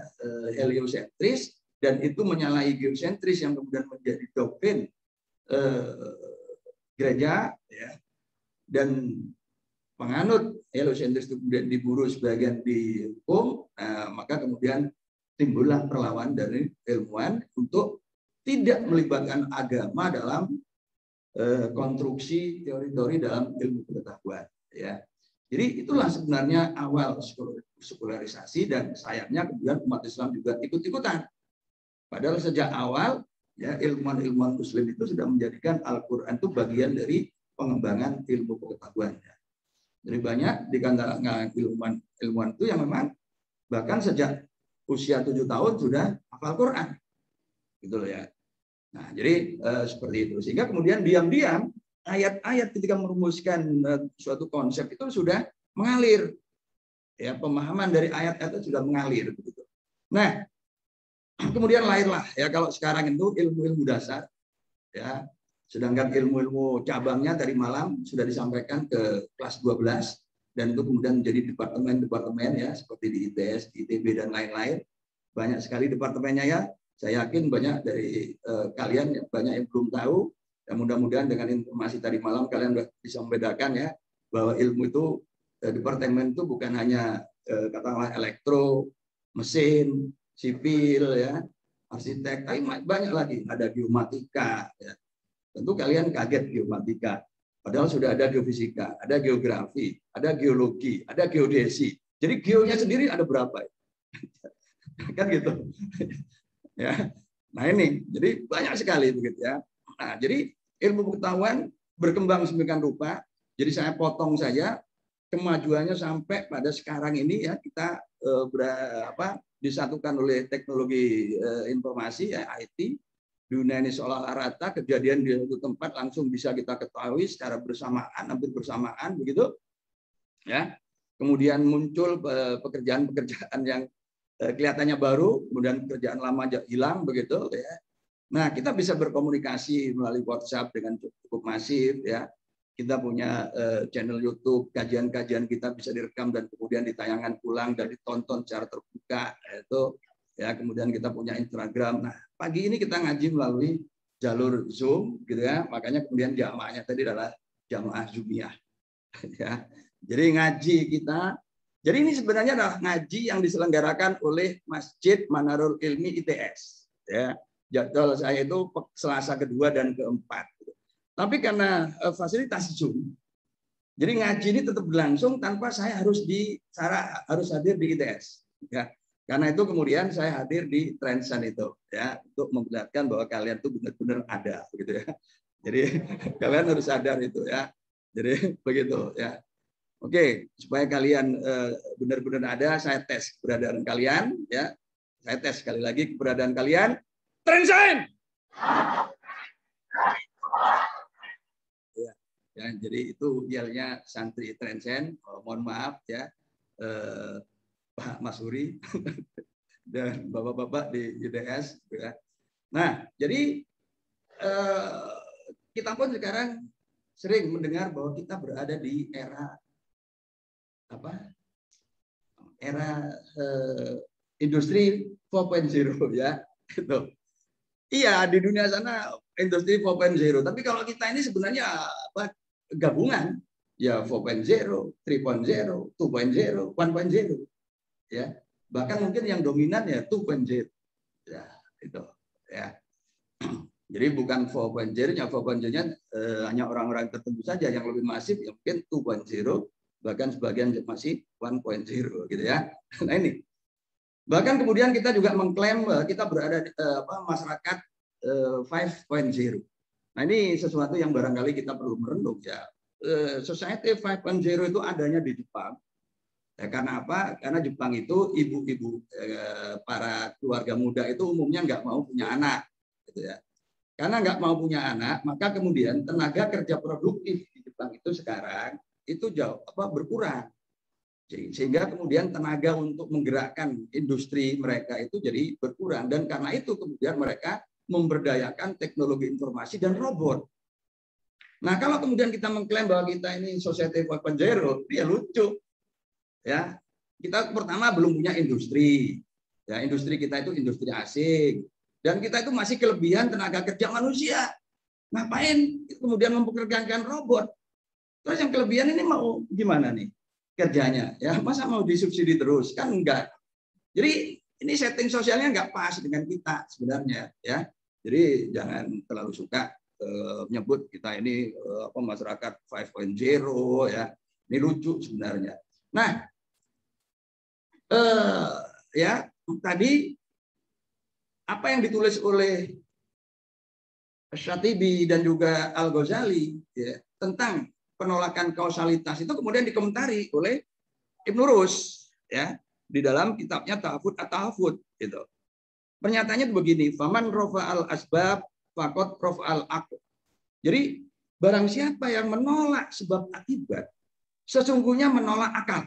heliosentris, dan itu menyalahi geosentris yang kemudian menjadi doktrin gereja, ya, dan penganut heliosentris itu kemudian diburu sebagian di hukum. Maka kemudian timbullah perlawanan dari ilmuwan untuk tidak melibatkan agama dalam konstruksi teori-teori dalam ilmu pengetahuan. Ya, jadi itulah sebenarnya awal sekularisasi, dan sayangnya kemudian umat Islam juga ikut-ikutan. Padahal sejak awal ya ilmuwan-ilmuwan Muslim itu sudah menjadikan Al-Quran itu bagian dari pengembangan ilmu pengetahuannya. Jadi banyak di kalangan ilmuwan itu yang memang bahkan sejak usia 7 tahun sudah hafal Quran, gitu loh ya. Nah, jadi seperti itu, sehingga kemudian diam-diam ayat-ayat ketika merumuskan suatu konsep itu sudah mengalir, ya, pemahaman dari ayat-ayat itu sudah mengalir, begitu. Nah, kemudian lahirlah ya kalau sekarang itu ilmu-ilmu dasar, ya. Sedangkan ilmu-ilmu cabangnya dari malam sudah disampaikan ke kelas 12 dan itu kemudian menjadi departemen-departemen ya seperti di ITS, di ITB dan lain-lain. Banyak sekali departemennya ya. Saya yakin banyak dari kalian banyak yang belum tahu. Dan mudah-mudahan dengan informasi tadi malam kalian bisa membedakan ya bahwa ilmu itu departemen itu bukan hanya katakanlah elektro, mesin, sipil ya, arsitek, tapi banyak lagi. Ada geomatika ya. Tentu kalian kaget geomatika. Padahal sudah ada geofisika, ada geografi, ada geologi, ada geodesi. Jadi geonya sendiri ada berapa? Kan gitu. Ya. Nah ini, jadi banyak sekali begitu ya. Nah, jadi ilmu pengetahuan berkembang sedemikian rupa. Jadi saya potong saja kemajuannya sampai pada sekarang ini ya kita disatukan oleh teknologi informasi ya IT. Dunia ini seolah rata, kejadian di satu tempat langsung bisa kita ketahui secara bersamaan, hampir bersamaan begitu. Ya. Kemudian muncul pekerjaan-pekerjaan yang kelihatannya baru, kemudian pekerjaan lama hilang begitu ya. Nah, kita bisa berkomunikasi melalui WhatsApp dengan cukup masif ya. Kita punya channel YouTube, kajian-kajian kita bisa direkam dan kemudian ditayangkan ulang dan ditonton secara terbuka itu. Ya, kemudian kita punya Instagram. Nah, pagi ini kita ngaji melalui jalur Zoom, gitu ya. Makanya kemudian jamaahnya tadi adalah jamaah Zoomiyah. Ya, jadi ngaji kita. Jadi ini sebenarnya adalah ngaji yang diselenggarakan oleh Masjid Manarul Ilmi ITS. Ya, jadwal saya itu Selasa kedua dan keempat. Tapi karena fasilitas Zoom, jadi ngaji ini tetap berlangsung tanpa saya harus hadir di ITS. Ya. Karena itu kemudian saya hadir di Trensen itu ya untuk memperlihatkan bahwa kalian itu benar-benar ada begitu ya. Jadi kalian harus sadar itu ya. Jadi begitu ya. Oke, supaya kalian benar-benar ada, saya tes keberadaan kalian ya. Saya tes sekali lagi keberadaan kalian. Trensen. Ya, jadi itu yelnya santri Trensen. Mohon maaf ya. Pak Masuri dan bapak-bapak di ITS. Ya. Nah, jadi kita pun sekarang sering mendengar bahwa kita berada di era industri 4.0 ya. Gitu. Iya, di dunia sana industri 4.0. Tapi kalau kita ini sebenarnya gabungan ya 4.0, 3.0, 2.0, 1.0. Ya, bahkan mungkin yang dominan ya 2.0 ya itu ya. Jadi bukan 4.0-nya, 4.0-nya hanya orang-orang tertentu saja yang lebih masif, ya mungkin 2.0, bahkan sebagian masih 1.0 gitu ya. Nah ini bahkan kemudian kita juga mengklaim kita berada di masyarakat 5.0. Nah ini sesuatu yang barangkali kita perlu merenung ya. Society 5.0 itu adanya di Jepang. Ya, karena apa? Karena Jepang itu ibu-ibu para keluarga muda itu umumnya nggak mau punya anak, gitu ya. Karena nggak mau punya anak, maka kemudian tenaga kerja produktif di Jepang itu sekarang itu berkurang, sehingga kemudian tenaga untuk menggerakkan industri mereka itu jadi berkurang dan karena itu kemudian mereka memberdayakan teknologi informasi dan robot. Nah kalau kemudian kita mengklaim bahwa kita ini society 4.0, dia lucu. Ya, kita pertama belum punya industri. Ya, industri kita itu industri asing dan kita itu masih kelebihan tenaga kerja manusia. Ngapain kemudian mempekerjakan robot? Terus yang kelebihan ini mau gimana nih kerjanya? Ya, masa mau disubsidi terus? Kan enggak. Jadi ini setting sosialnya enggak pas dengan kita sebenarnya, ya. Jadi jangan terlalu suka menyebut kita ini masyarakat 5.0 ya. Ini lucu sebenarnya. Nah, ya tadi apa yang ditulis oleh Syatibi dan juga Al-Ghazali ya, tentang penolakan kausalitas itu kemudian dikomentari oleh Ibnu Rus ya di dalam kitabnya Tahafud at-Tahafud gitu. Pernyataannya begini, faman rafa'al asbab faqad rafa'al aql. Jadi barang siapa yang menolak sebab akibat sesungguhnya menolak akal.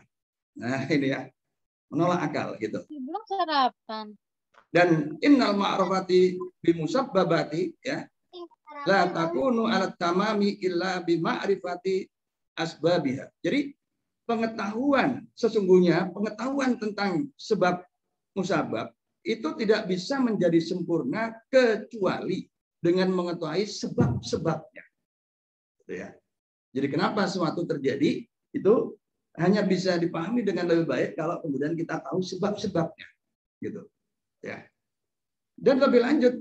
Nah, ini ya. Menolak akal gitu. Belum sarapan. Dan innal ma'rufati bimusabbabati ya. La takunu alat tamami illa bima'rifati asbabiha. Jadi pengetahuan sesungguhnya, pengetahuan tentang sebab musabab itu tidak bisa menjadi sempurna kecuali dengan mengetahui sebab-sebabnya. Gitu ya. Jadi kenapa sesuatu terjadi itu hanya bisa dipahami dengan lebih baik kalau kemudian kita tahu sebab-sebabnya. Gitu. Ya. Dan lebih lanjut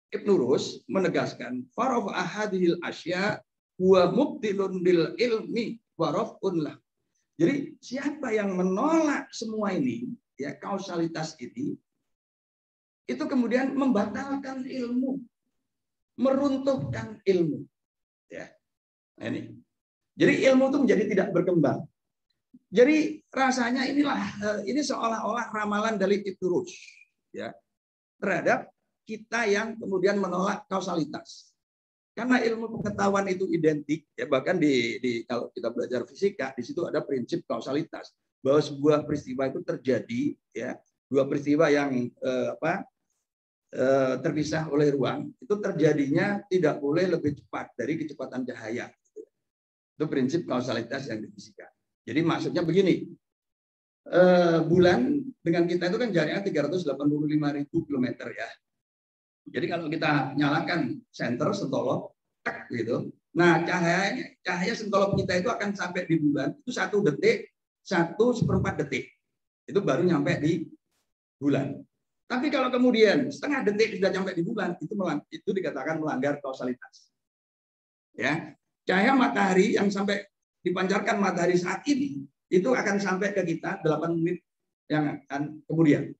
Ibnu Rus menegaskan faraf ahadil asya wa mubtilun bil ilmi wa raf'un lah. Jadi siapa yang menolak semua ini, ya kausalitas ini, itu kemudian membatalkan ilmu, meruntuhkan ilmu. Ya. Nah, ini. Jadi ilmu itu menjadi tidak berkembang. Jadi rasanya ini seolah-olah ramalan dari Ibnu Rus, ya, terhadap kita yang kemudian menolak kausalitas. Karena ilmu pengetahuan itu identik, ya bahkan kalau kita belajar fisika di situ ada prinsip kausalitas bahwa sebuah peristiwa itu terjadi, ya dua peristiwa yang terpisah oleh ruang itu terjadinya tidak boleh lebih cepat dari kecepatan cahaya. Itu prinsip kausalitas yang di fisika. Jadi maksudnya begini, bulan dengan kita itu kan jaraknya 385.000 km ya. Jadi kalau kita nyalakan senter sentolop, tak gitu. Nah cahaya sentolop kita itu akan sampai di bulan itu 1 detik, 1/4 detik. Itu baru nyampe di bulan. Tapi kalau kemudian setengah detik sudah sampai di bulan, itu dikatakan melanggar kausalitas. Ya, cahaya matahari yang sampai dipancarkan matahari saat ini itu akan sampai ke kita 8 menit yang akan kemudian.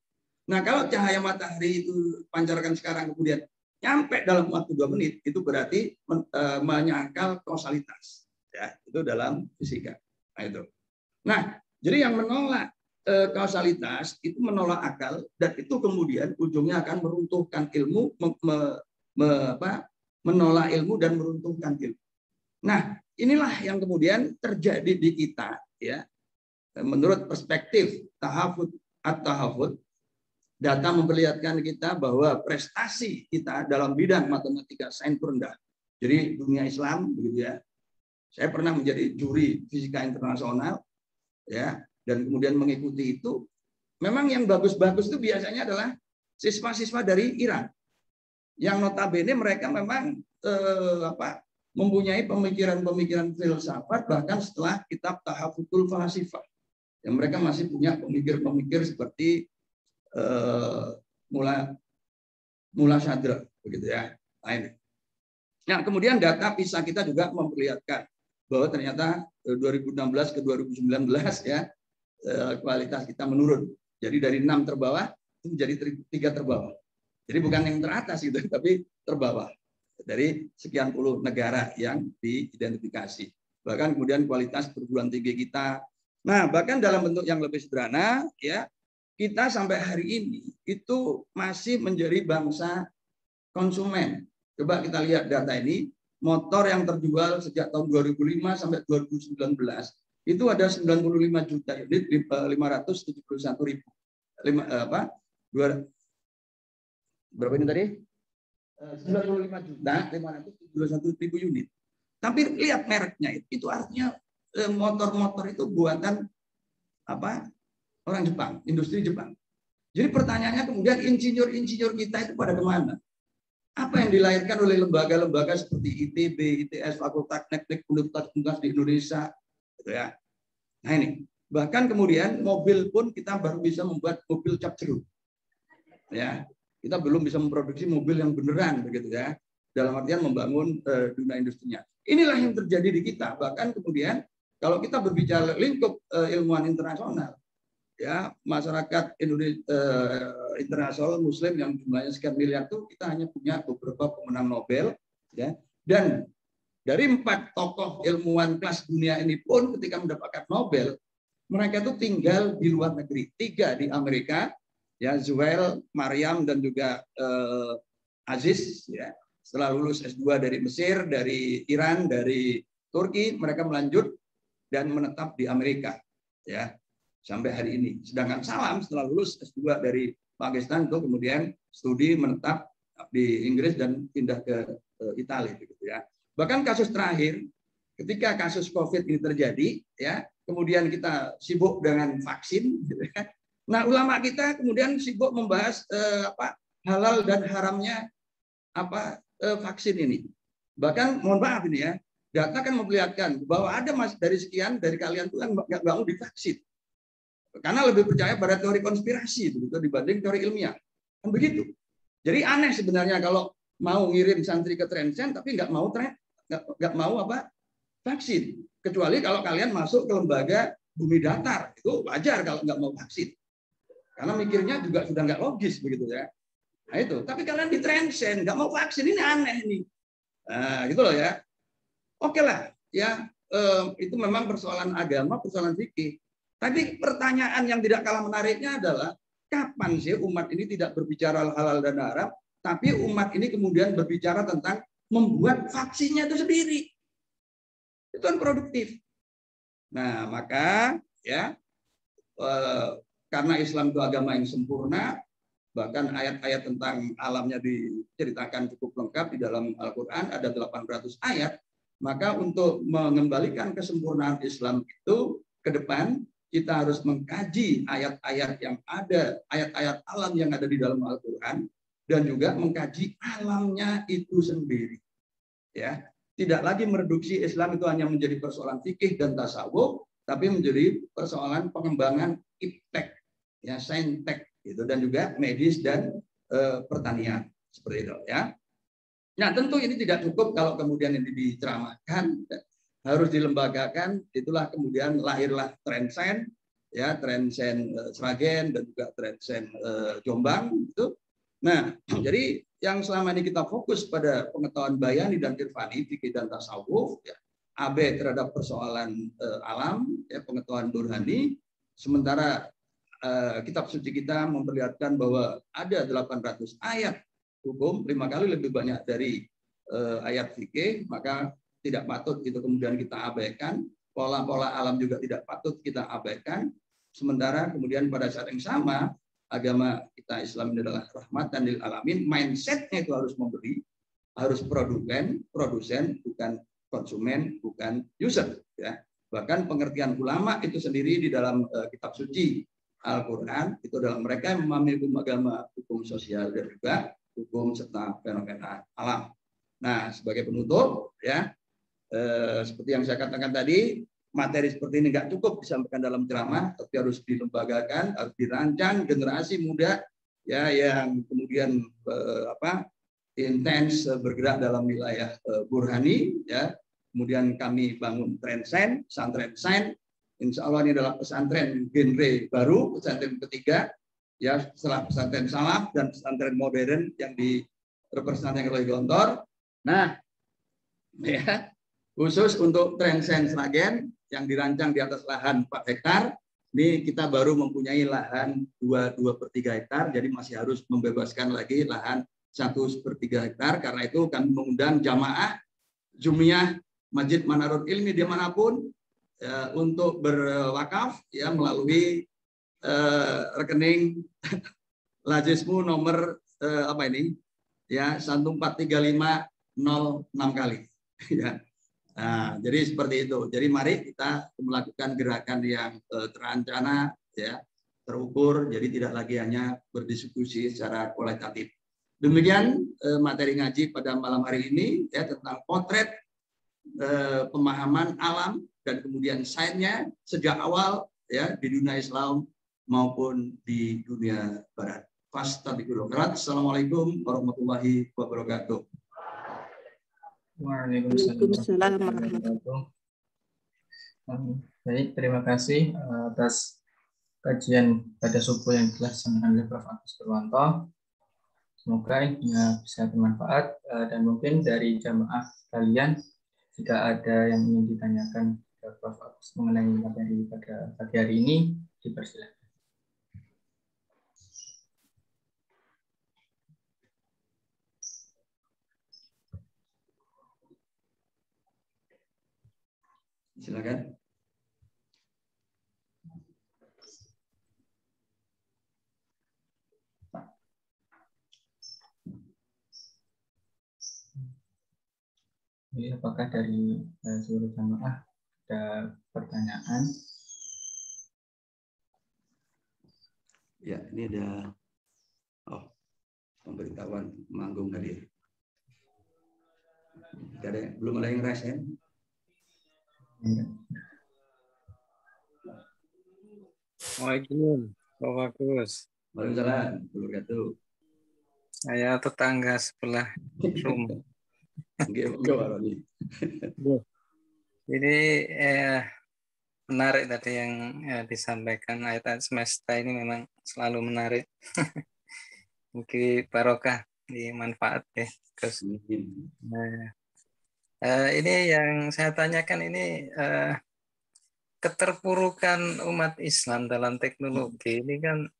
Nah, kalau cahaya matahari itu pancarkan sekarang kemudian nyampe dalam waktu 2 menit, itu berarti menyangkal kausalitas. Ya, itu dalam fisika. Nah, itu. Nah, jadi yang menolak kausalitas itu menolak akal dan itu kemudian ujungnya akan meruntuhkan ilmu, menolak ilmu dan meruntuhkan ilmu. Nah, inilah yang kemudian terjadi di kita, ya. Menurut perspektif tahafud at-tahafud, data memperlihatkan kita bahwa prestasi kita dalam bidang matematika sains rendah. Jadi dunia Islam begitu ya. Saya pernah menjadi juri fisika internasional ya, dan kemudian mengikuti itu. Memang yang bagus-bagus itu biasanya adalah siswa-siswa dari Iran. Yang notabene mereka memang mempunyai pemikiran-pemikiran filsafat bahkan setelah kitab Tahafudul Falasifah. Yang mereka masih punya pemikir-pemikir seperti Mula Sadra begitu ya. Nah, kemudian data PISA kita juga memperlihatkan bahwa ternyata 2016 ke 2019 ya kualitas kita menurun. Jadi dari 6 terbawah itu menjadi 3 terbawah. Jadi bukan yang teratas gitu, tapi terbawah dari sekian puluh negara yang diidentifikasi. Bahkan kemudian kualitas perguruan tinggi kita. Nah, bahkan dalam bentuk yang lebih sederhana ya, kita sampai hari ini itu masih menjadi bangsa konsumen. Coba kita lihat data ini, motor yang terjual sejak tahun 2005 sampai 2019 itu ada 95 juta unit, 571 ribu. Berapa ini tadi? 95 juta 571 ribu unit. Tapi lihat mereknya itu artinya motor-motor itu buatan orang Jepang, industri Jepang. Jadi pertanyaannya kemudian insinyur-insinyur kita itu pada kemana? Apa yang dilahirkan oleh lembaga-lembaga seperti ITB, ITS, Fakultas Teknik, Universitas di Indonesia, gitu ya. Nah ini, bahkan kemudian mobil pun kita baru bisa membuat mobil cap jeruk. Ya, kita belum bisa memproduksi mobil yang beneran, begitu ya. Dalam artian membangun dunia industrinya. Inilah yang terjadi di kita. Bahkan kemudian kalau kita berbicara lingkup ilmuwan internasional, ya masyarakat Indonesia internasional Muslim yang jumlahnya sekian miliar itu kita hanya punya beberapa pemenang Nobel, ya. Dan dari 4 tokoh ilmuwan kelas dunia ini pun ketika mendapatkan Nobel, mereka itu tinggal di luar negeri. 3 di Amerika, ya Zuhail, Maryam dan juga Aziz, ya. Setelah lulus S2 dari Mesir, dari Iran, dari Turki, mereka melanjut dan menetap di Amerika, ya. Sampai hari ini. Sedangkan Salam setelah lulus S2 dari Pakistan itu kemudian studi menetap di Inggris dan pindah ke Italia begitu ya. Bahkan kasus terakhir ketika kasus COVID ini terjadi ya, kemudian kita sibuk dengan vaksin gitu ya. Nah, ulama kita kemudian sibuk membahas halal dan haramnya vaksin ini. Bahkan mohon maaf ini ya, data kan memperlihatkan bahwa ada dari sekian dari kalian tuh yang nggak mau divaksin karena lebih percaya pada teori konspirasi begitu dibanding teori ilmiah, kan begitu. Jadi aneh sebenarnya kalau mau ngirim santri ke Transcend tapi nggak mau vaksin, kecuali kalau kalian masuk ke lembaga bumi datar, itu wajar kalau nggak mau vaksin karena mikirnya juga sudah nggak logis begitu ya. Nah itu, tapi kalian di Transcend nggak mau vaksin, ini aneh nih. Nah gitu loh ya. Oke lah ya, itu memang persoalan agama, persoalan fikih. Tapi pertanyaan yang tidak kalah menariknya adalah kapan sih umat ini tidak berbicara halal dan haram, tapi umat ini kemudian berbicara tentang membuat vaksinnya itu sendiri. Itu kan produktif. Nah, maka ya karena Islam itu agama yang sempurna, bahkan ayat-ayat tentang alamnya diceritakan cukup lengkap di dalam Al-Qur'an, ada 800 ayat. Maka untuk mengembalikan kesempurnaan Islam itu ke depan, kita harus mengkaji ayat-ayat yang ada, ayat-ayat alam yang ada di dalam Al-Qur'an, dan juga mengkaji alamnya itu sendiri. Ya, tidak lagi mereduksi Islam itu hanya menjadi persoalan fikih dan tasawuf, tapi menjadi persoalan pengembangan iptek, ya, saintek, gitu, dan juga medis dan pertanian seperti itu. Ya. Nah, tentu ini tidak cukup kalau kemudian ini diceramahkan, harus dilembagakan. Itulah kemudian lahirlah Transcend, ya, Transcend Sragen dan juga Transcend Jombang itu. Nah, jadi yang selama ini kita fokus pada pengetahuan bayani dan irfani, fikih dan tasawuf, ya, AB terhadap persoalan alam, ya, pengetahuan burhani, sementara kitab suci kita memperlihatkan bahwa ada 800 ayat hukum, 5 kali lebih banyak dari ayat fikih, maka tidak patut itu kemudian kita abaikan. Pola-pola alam juga tidak patut kita abaikan. Sementara kemudian pada saat yang sama, agama kita Islam ini adalah rahmatan lil alamin. Mindsetnya itu harus memberi, harus produsen, bukan konsumen, bukan user. Ya. Bahkan pengertian ulama itu sendiri di dalam kitab suci Al-Quran itu adalah mereka yang memahami hukum agama, hukum sosial, dan juga hukum serta fenomena alam. Nah, sebagai penutup, ya, seperti yang saya katakan tadi, materi seperti ini nggak cukup disampaikan dalam ceramah, tapi harus dilembagakan, harus dirancang generasi muda, ya, yang kemudian intens bergerak dalam wilayah burhani, ya. Kemudian kami bangun Transcend, pesantren Sain. Insya Allah ini adalah pesantren genre baru, pesantren ketiga, ya, setelah pesantren salaf dan pesantren modern yang direpresentasikan oleh Gontor. Nah, ya, khusus untuk Transcend Sragen yang dirancang di atas lahan 4 hektar, ini kita baru mempunyai lahan 2/3 hektar, jadi masih harus membebaskan lagi lahan 1/3 hektar. Karena itu kami mengundang jamaah Jumiyah Masjid Manarul Ilmi dimanapun ya, untuk berwakaf, ya, melalui rekening Lazismu nomor ya 14350 kali. Ya. Nah, jadi seperti itu. Jadi mari kita melakukan gerakan yang terencana, ya, terukur. Jadi tidak lagi hanya berdiskusi secara kualitatif. Demikian materi ngaji pada malam hari ini, ya, tentang potret pemahaman alam dan kemudian sainsnya sejak awal, ya, di dunia Islam maupun di dunia Barat. Assalamualaikum warahmatullahi wabarakatuh. Waalaikumsalam warahmatullahi wabarakatuh. Baik, terima kasih atas kajian pada subuh yang dilaksanakan oleh Prof. Agus Purwanto. Semoga ini bisa bermanfaat dan mungkin dari jamaah kalian jika ada yang ingin ditanyakan ke Prof. Agus mengenai materi pada pagi hari ini, dipersilakan. Silakan. Jadi apakah dari seluruh jamaah ada pertanyaan? Ya, ini ada pemberitahuan manggung hadir. Belum ada yang rasain? Waalaikumsalam, Pak Bagus. Waalaikumsalam, wabarakatuh. Saya tetangga sebelah rumah. Jadi menarik tadi yang disampaikan ayat semesta ini memang selalu menarik. Mungkin barokah di manfaat ya. Terus, ini yang saya tanyakan ini keterpurukan umat Islam dalam teknologi ini kan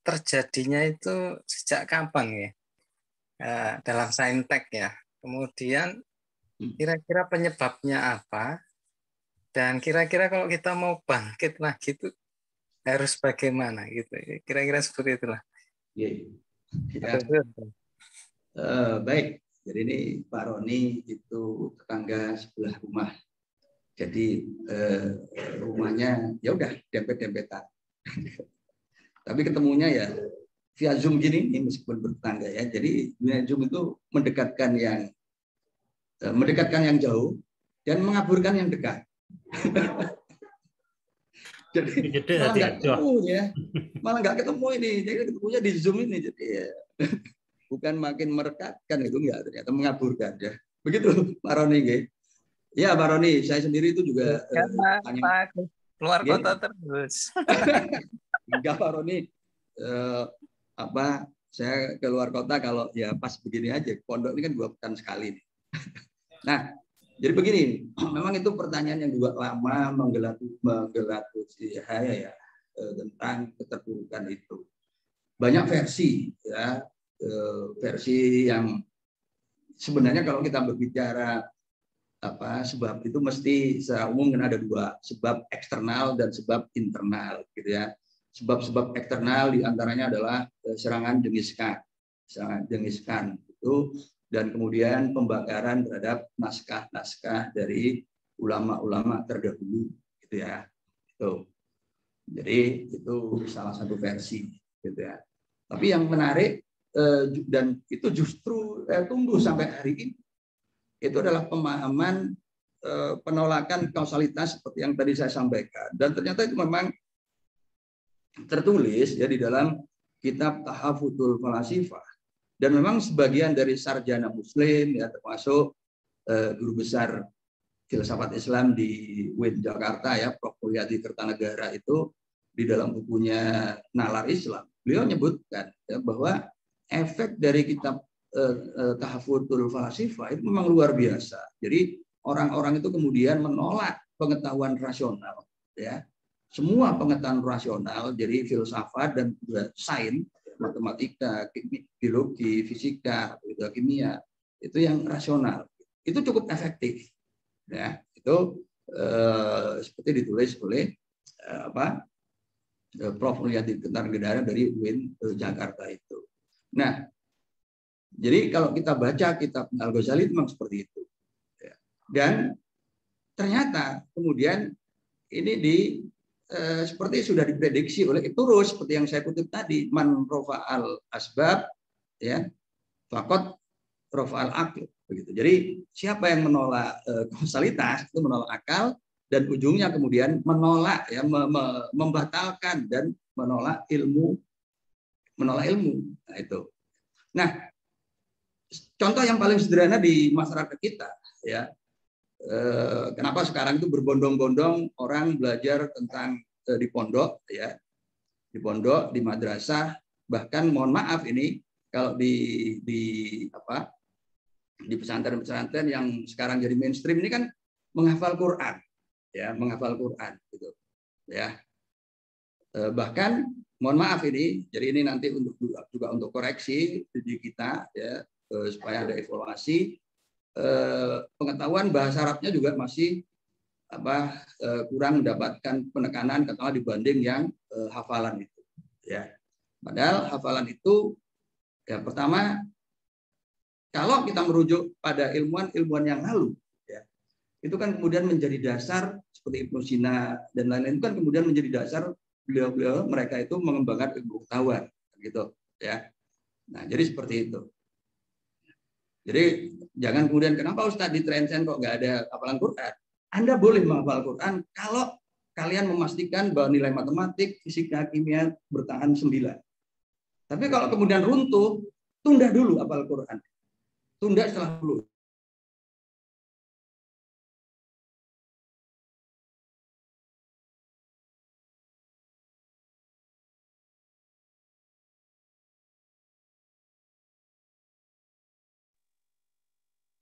terjadinya itu sejak kapan ya? Dalam saintek ya. Kemudian kira-kira penyebabnya apa? Dan kira-kira kalau kita mau bangkit lagi itu harus bagaimana gitu? Kira-kira seperti itulah. Ya. Baik. Jadi ini Pak Roni itu tetangga sebelah rumah. Jadi rumahnya ya udah dempet-dempetan. Tapi ketemunya ya via Zoom gini, ini meskipun bertetangga ya. Jadi via Zoom itu mendekatkan yang jauh dan mengaburkan yang dekat. Jadi malah nggak ketemu ini. Jadi ketemunya di Zoom ini. Jadi ya, bukan makin merekatkan itu enggak, ternyata mengaburkan ya. Begitu Pak Roni. Ya Pak Roni, saya sendiri itu juga keluar kota terus. Enggak Pak Roni, saya keluar kota kalau ya pas begini aja. Pondok ini kan 2 pekan sekali. Nah, jadi begini, memang itu pertanyaan yang juga lama menggelatu saya ya tentang keterpurukan itu. Banyak versi ya, versi yang sebenarnya kalau kita berbicara sebab itu mesti secara umum kan ada 2, sebab eksternal dan sebab internal gitu ya. Sebab-sebab eksternal diantaranya adalah serangan Genghis Khan itu, dan kemudian pembakaran terhadap naskah-naskah dari ulama-ulama terdahulu gitu ya. Itu. Jadi itu salah satu versi gitu ya. Tapi yang menarik dan itu justru tumbuh sampai hari ini itu adalah pemahaman penolakan kausalitas seperti yang tadi saya sampaikan, dan ternyata itu memang tertulis ya di dalam kitab Tahafutul Falasifah, dan memang sebagian dari sarjana muslim ya, termasuk guru besar filsafat Islam di UIN Jakarta ya, Prof. Mulyadi Kertanegara, itu di dalam bukunya Nalar Islam beliau menyebutkan ya, bahwa efek dari kitab Tahafutul Falasifah itu memang luar biasa. Jadi orang-orang itu kemudian menolak pengetahuan rasional ya. Semua pengetahuan rasional, jadi filsafat dan juga sains, matematika, biologi, fisika, kimia, itu yang rasional. Itu cukup efektif. Ya, itu seperti ditulis oleh Prof. Mulyadi Kertanegara dari UIN Jakarta itu. Nah, jadi kalau kita baca kitab Al-Ghazali itu memang seperti itu. Dan ternyata kemudian ini seperti sudah diprediksi oleh Iturus, seperti yang saya kutip tadi, man rofa'al asbab ya fakot rofa'al akil, begitu. Jadi siapa yang menolak kausalitas itu menolak akal, dan ujungnya kemudian menolak ya, membatalkan dan menolak ilmu. Nah itu. Nah, contoh yang paling sederhana di masyarakat kita ya, kenapa sekarang itu berbondong-bondong orang belajar tentang di pondok ya, di pondok, di madrasah, bahkan mohon maaf ini kalau di pesantren-pesantren yang sekarang jadi mainstream ini kan menghafal Quran ya, menghafal Quran gitu ya. Bahkan mohon maaf ini, jadi ini nanti juga untuk koreksi di kita ya, supaya ada evaluasi. Pengetahuan bahasa Arabnya juga masih kurang mendapatkan penekanan katakanlah dibanding yang hafalan itu ya. Padahal hafalan itu ya pertama kalau kita merujuk pada ilmuwan yang lalu, ya, itu kan kemudian menjadi dasar seperti Ibnu Sina dan lain-lain, itu kan kemudian menjadi dasar beliau-beliau mereka itu mengembangkan ilmu pengetahuan, gitu, ya. Nah, jadi seperti itu. Jadi jangan kemudian kenapa Ustadz di Trensen kok nggak ada hafalan Quran? Anda boleh menghafal Quran kalau kalian memastikan bahwa nilai matematik, fisika, kimia bertahan 9. Tapi kalau kemudian runtuh, tunda dulu hafal Quran. Tunda setelah lulus.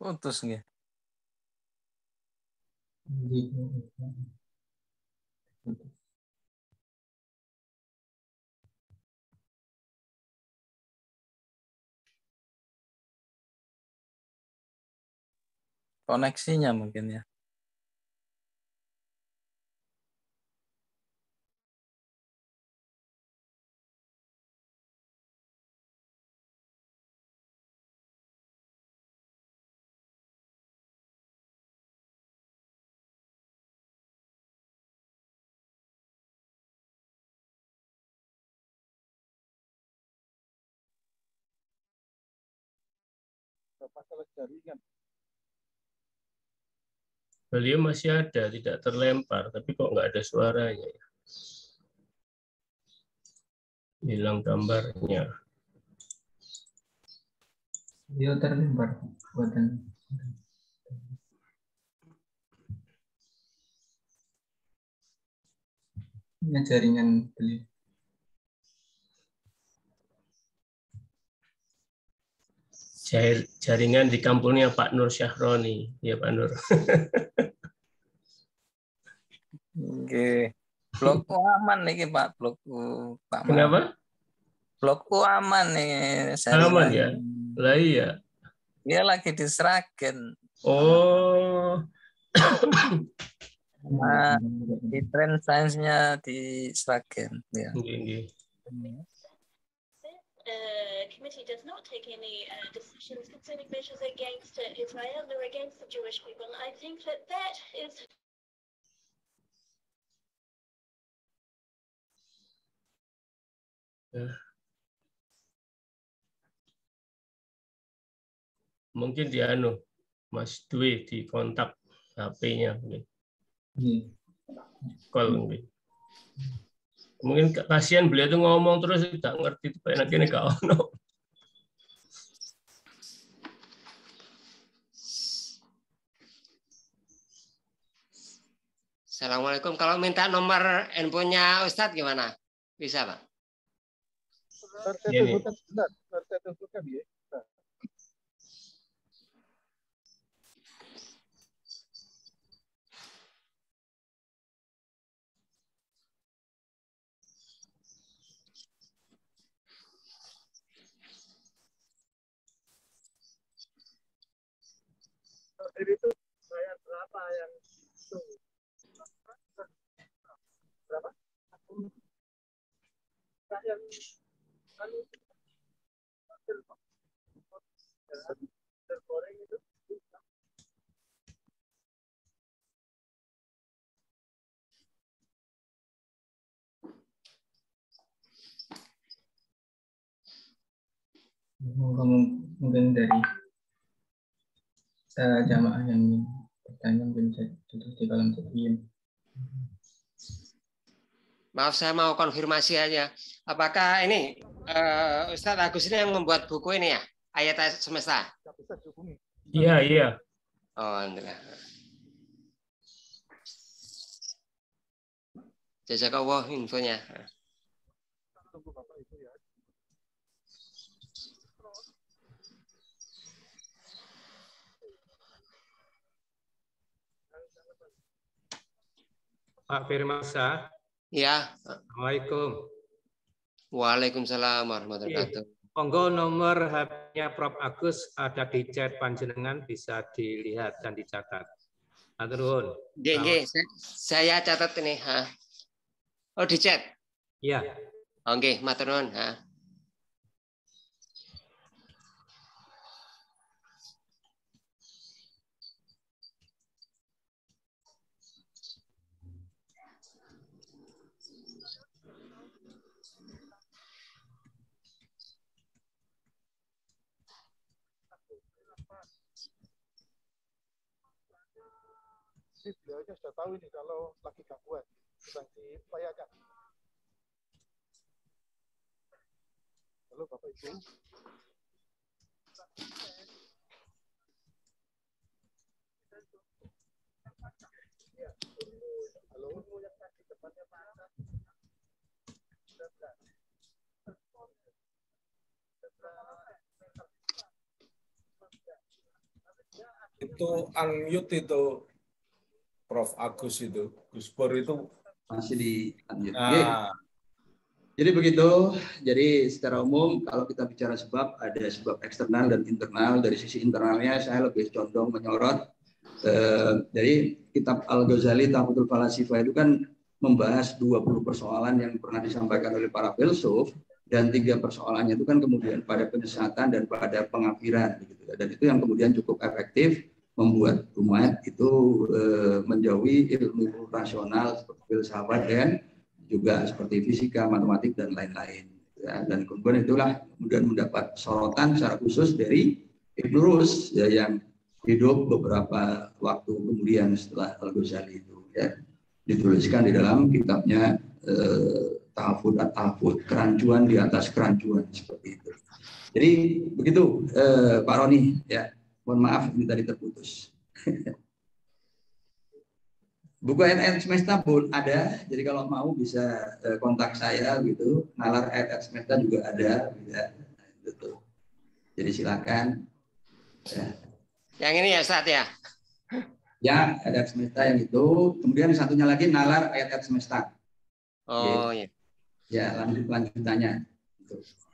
Putus nggih. Koneksinya mungkin ya. Masalah jaringan. Beliau masih ada, tidak terlempar, tapi kok nggak ada suaranya. Hilang gambarnya. Beliau terlempar buatan. Ini jaringan beliau. Jaringan di kampungnya Pak Nur Syahroni, ya Pak Nur. Oke. Blogku aman nih Pak, blogku Pak. Kenapa? Blogku aman nih. Aman ya? Lah iya. Dia lagi di Sragen. Oh. Nah, di tren sainsnya di Sragen. Ya. Committee does not take any decisions concerning measures against Israel or against the Jewish people. I think that is mungkin di Mas Dwi di kontak HP-nya mungkin. Call mungkin. Mungkin kasihan beliau itu ngomong terus tidak ngerti nanti ini kau no. Assalamualaikum. Kalau minta nomor handphonenya Ustadz gimana? Bisa, Pak? Saya tentukan ya. Itu bayar berapa yang itu? Berapa? Yang tergoreng itu. Mungkin dari jamaah yang bertanya mungkin tulis di kolom chat. Maaf, saya mau konfirmasi aja. Apakah ini Ustadz Agus ini yang membuat buku ini ya? Ayat Semesta? Iya, iya. Oh, alhamdulillah. Jazakallah infonya. Pak Firmansyah. Ya. Assalamualaikum. Waalaikumsalam warahmatullahi wabarakatuh. Monggo nomor HP-nya Prof Agus ada di chat panjenengan, bisa dilihat dan dicatat. Aturun. Nggih, saya catat ini. Oh, di chat. Iya. Oke, matur nuwun. Jadi beliau aja sudah tahu ini kalau lagi gangguan, sedang diupayakan. Halo Bapak Ibu. Halo. Itu unmute itu Prof. Agus itu, Gus Pur itu masih di unmute. Nah. Jadi begitu. Jadi secara umum kalau kita bicara sebab, ada sebab eksternal dan internal. Dari sisi internalnya saya lebih condong menyorot. Jadi kitab Al-Ghazali Tahfatul Falasifah itu kan membahas 20 persoalan yang pernah disampaikan oleh para filsuf, dan 3 persoalannya itu kan kemudian pada penyesatan dan pada pengakhiran gitu. Dan itu yang kemudian cukup efektif membuat umat itu menjauhi ilmu rasional seperti filsafat dan juga seperti fisika, matematik dan lain-lain. Ya, dan kemudian itulah kemudian mendapat sorotan secara khusus dari Ibn Rus ya, yang hidup beberapa waktu kemudian setelah Al-Ghazali itu ya, dituliskan di dalam kitabnya Tahafud at-Tahafud, kerancuan di atas kerancuan, seperti itu. Jadi begitu Pak Roni ya. Mohon maaf ini tadi terputus. Buku ayat-ayat semesta pun ada, jadi kalau mau bisa kontak saya gitu. Nalar ayat-ayat semesta juga ada, ya. Gitu. Jadi silakan. Ya. Yang ini ya Ustaz ya? Ya, ayat semesta yang itu. Kemudian satunya lagi nalar ayat-ayat semesta. Oh iya. Ya, lanjutannya.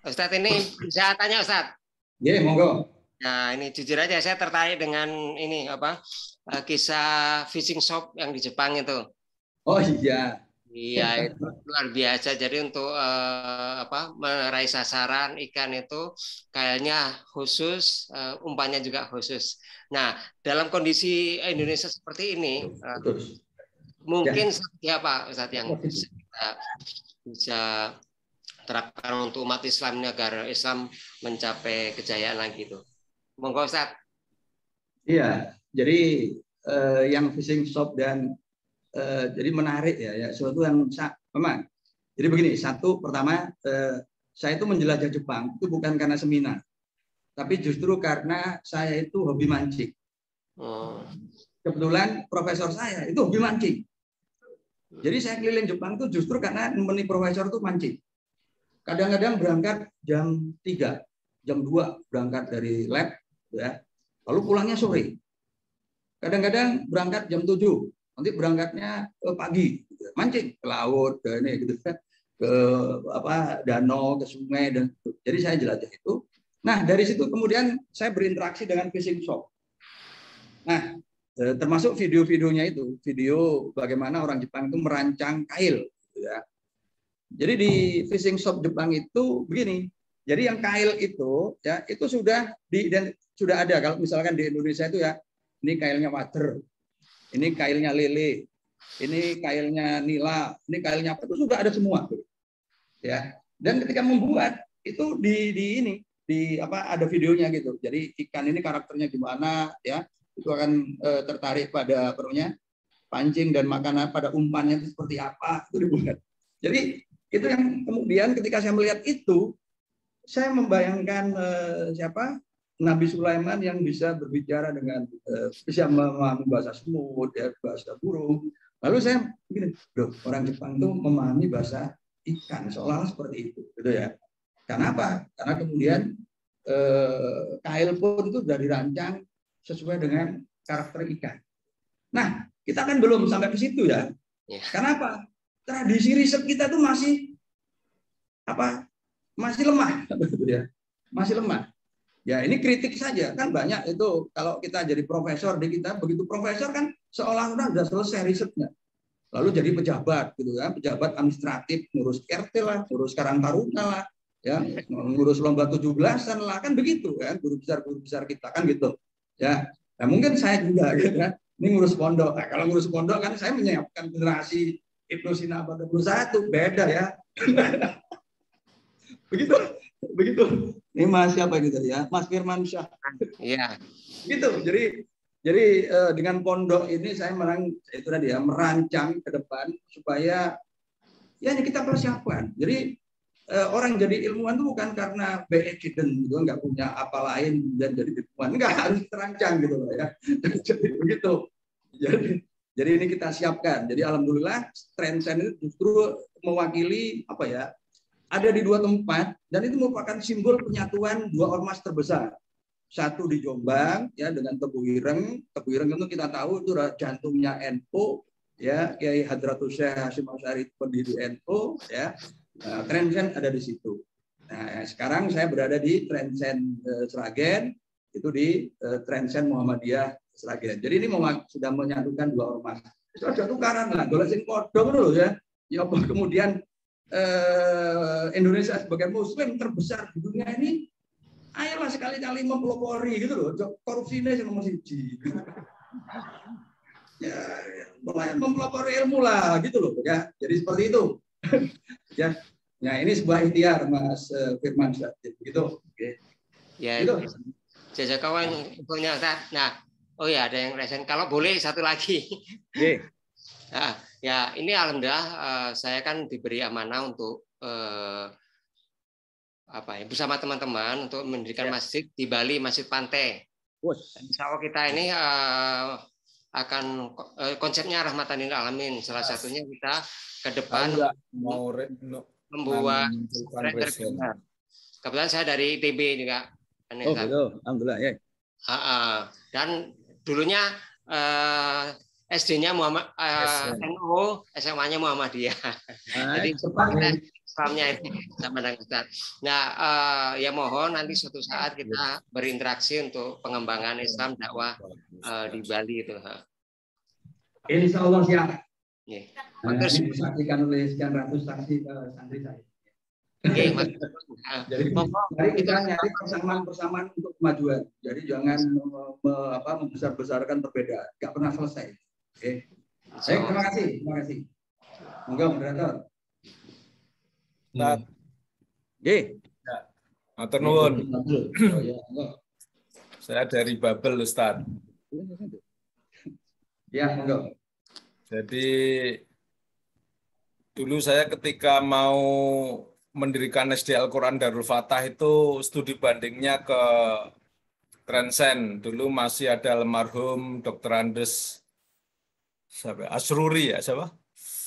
Ustaz ini bisa tanya Ustaz? Ya, monggo. Nah, ini jujur aja saya tertarik dengan ini apa? Kisah fishing shop yang di Jepang itu. Oh iya. Iya, itu luar biasa. Jadi untuk meraih sasaran ikan itu kayaknya khusus, umpannya juga khusus. Nah, dalam kondisi Indonesia seperti ini, mungkin seperti apa Ustaz yang bisa terapkan untuk umat Islam ini agar Islam mencapai kejayaan lagi itu. Monggo Ustaz. Iya, jadi yang fishing shop dan jadi menarik ya suatu yang memang. Jadi begini, satu pertama saya itu menjelajah Jepang itu bukan karena seminar, tapi justru karena saya itu hobi mancing. Kebetulan profesor saya itu hobi mancing. Jadi saya keliling Jepang itu justru karena menemani profesor itu mancing. Kadang-kadang berangkat jam 3, jam 2 berangkat dari lab. Ya, lalu pulangnya sore. Kadang-kadang berangkat jam 7, nanti berangkatnya pagi, mancing ke laut, ke ini gitu kan, ke danau, ke sungai dan jadi saya jelajah itu. Nah dari situ kemudian saya berinteraksi dengan fishing shop. Nah termasuk video-videonya itu, video bagaimana orang Jepang itu merancang kail. Gitu ya. Jadi di fishing shop Jepang itu begini. Jadi yang kail itu ya itu sudah ada. Kalau misalkan di Indonesia itu ya, ini kailnya water, ini kailnya lele, ini kailnya nila, ini kailnya apa itu sudah ada semua. Ya. Dan ketika membuat itu ada videonya gitu. Jadi ikan ini karakternya gimana ya, itu akan tertarik pada pancing dan makanan pada umpannya itu seperti apa itu dibuat. Jadi itu yang kemudian ketika saya melihat itu saya membayangkan Nabi Sulaiman yang bisa berbicara dengan bisa memahami bahasa semut, ya, bahasa burung. Lalu saya begini, orang Jepang itu memahami bahasa ikan, seolah-olah seperti itu, gitu ya. Karena apa? Karena kemudian kail pun itu sudah dirancang sesuai dengan karakter ikan. Nah, kita kan belum sampai ke situ ya. Kenapa? Tradisi riset kita itu masih lemah, ya. Masih lemah. Ya ini kritik saja kan banyak itu kalau kita jadi profesor di kita begitu profesor kan seolah-olah sudah selesai risetnya. Lalu jadi pejabat gitu kan, pejabat administratif ngurus RT lah, ngurus Karang Taruna lah, ya, ngurus lomba 17-an lah kan begitu kan guru besar kita kan gitu. Ya. Nah, mungkin saya juga gitu kan. Ini ngurus pondok. Nah, kalau ngurus pondok kan saya menyiapkan generasi Ibnu Sina abad 21 beda ya. Begitu. Ini Mas siapa gitu ya? Mas Firman Syah. Iya. Gitu. Jadi dengan pondok ini saya merancang ke depan supaya ya ini kita persiapkan. Jadi orang jadi ilmuwan itu bukan karena by accident gitu, nggak punya apa lain dan jadi ilmuwan, nggak, harus terancang gitu loh ya. Jadi begitu. Jadi ini kita siapkan. Jadi alhamdulillah Transcend itu justru mewakili apa ya? Ada di 2 tempat dan itu merupakan simbol penyatuan 2 ormas terbesar. Satu di Jombang ya dengan Tebu Ireng. Tebu Ireng itu kita tahu itu jantungnya NU ya, Kiai Hadratus Syekh Hasyim Asy'ari pendiri NU ya. Nah, Transcend ada di situ. Nah, sekarang saya berada di Transcend Sragen, itu di Transcend Muhammadiyah Sragen. Jadi ini sudah menyatukan 2 ormas. Sudah tukaran lah, golek sing padha ngono ya. Ya kemudian Indonesia sebagai muslim terbesar di dunia ini, ayolah sekali-kali mempelopori gitu loh, korupsinya nomor 1. Ya, mempelopori ilmu lah gitu loh ya. Jadi seperti itu. Ya. Nah, ini sebuah ikhtiar Mas Firman gitu. Oke. Ya. Gitu. Jasa kawan punya. Nah, oh ya ada yang resen. Kalau boleh satu lagi. Nah, ya ini alhamdulillah saya kan diberi amanah untuk bersama teman-teman untuk mendirikan masjid di Bali, Masjid Pantai. Insya Allah kita ini akan konsepnya rahmatan lil alamin. Salah satunya kita ke depan mau membuat kebetulan saya dari ITB juga. Oh betul, alhamdulillah ya. Dan dulunya SD-nya Muhammad NU, SMA-nya Muhammadiyah. Jadi Islamnya ini sama dengan Ustaz. Nah, ya mohon nanti suatu saat kita berinteraksi untuk pengembangan Islam dakwah di Bali itu. Insya Allah siap. Yeah. Ini disaksikan oleh sekian ratus saksi santri saya. Oke, jadi mari kita nyari persamaan untuk kemajuan. Jadi jangan membesar-besarkan perbedaan. Gak pernah selesai. Oke. Baik, terima kasih. Monggo moderator. Ustaz. Nggih. Matur nuwun. Saya dari Babel, Ustaz. Ya, monggo. Jadi dulu saya ketika mau mendirikan SD Al-Quran Darul Fatah itu studi bandingnya ke Transcend. Dulu masih ada almarhum Dr. Andes Asruri ya, siapa?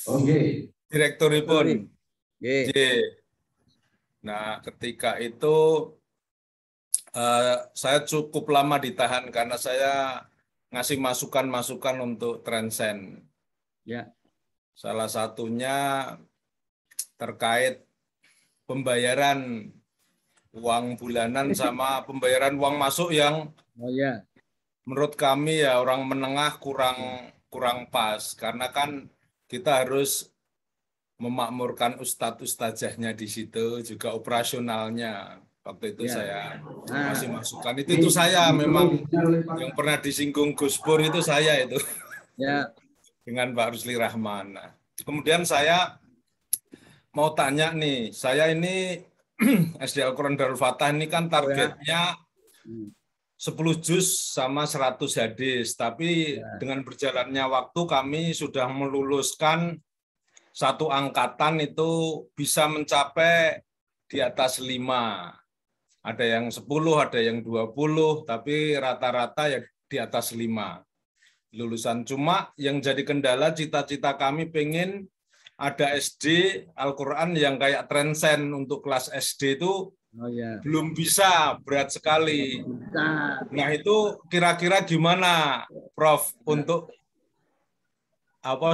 Oke. Direkturipun. Nah, ketika itu saya cukup lama ditahan karena saya ngasih masukan-masukan untuk Transcend. Ya. Salah satunya terkait pembayaran uang bulanan sama pembayaran uang masuk yang menurut kami ya orang menengah kurang pas, karena kan kita harus memakmurkan ustadz-ustadzahnya di situ, juga operasionalnya. Waktu itu saya masih masukan. Itu saya memang yang pernah disinggung Gus Pur itu saya itu. Ya. Dengan Pak Rusli Rahman. Kemudian saya mau tanya nih, saya ini SD Al-Quran Darul Fatah ini kan targetnya 10 juz sama 100 hadis, tapi dengan berjalannya waktu kami sudah meluluskan satu angkatan itu bisa mencapai di atas 5. Ada yang 10, ada yang 20, tapi rata-rata ya di atas 5 lulusan. Cuma yang jadi kendala, cita-cita kami pengen ada SD Al-Quran yang kayak Transcend untuk kelas SD itu belum bisa, berat sekali. Nah itu kira-kira gimana Prof untuk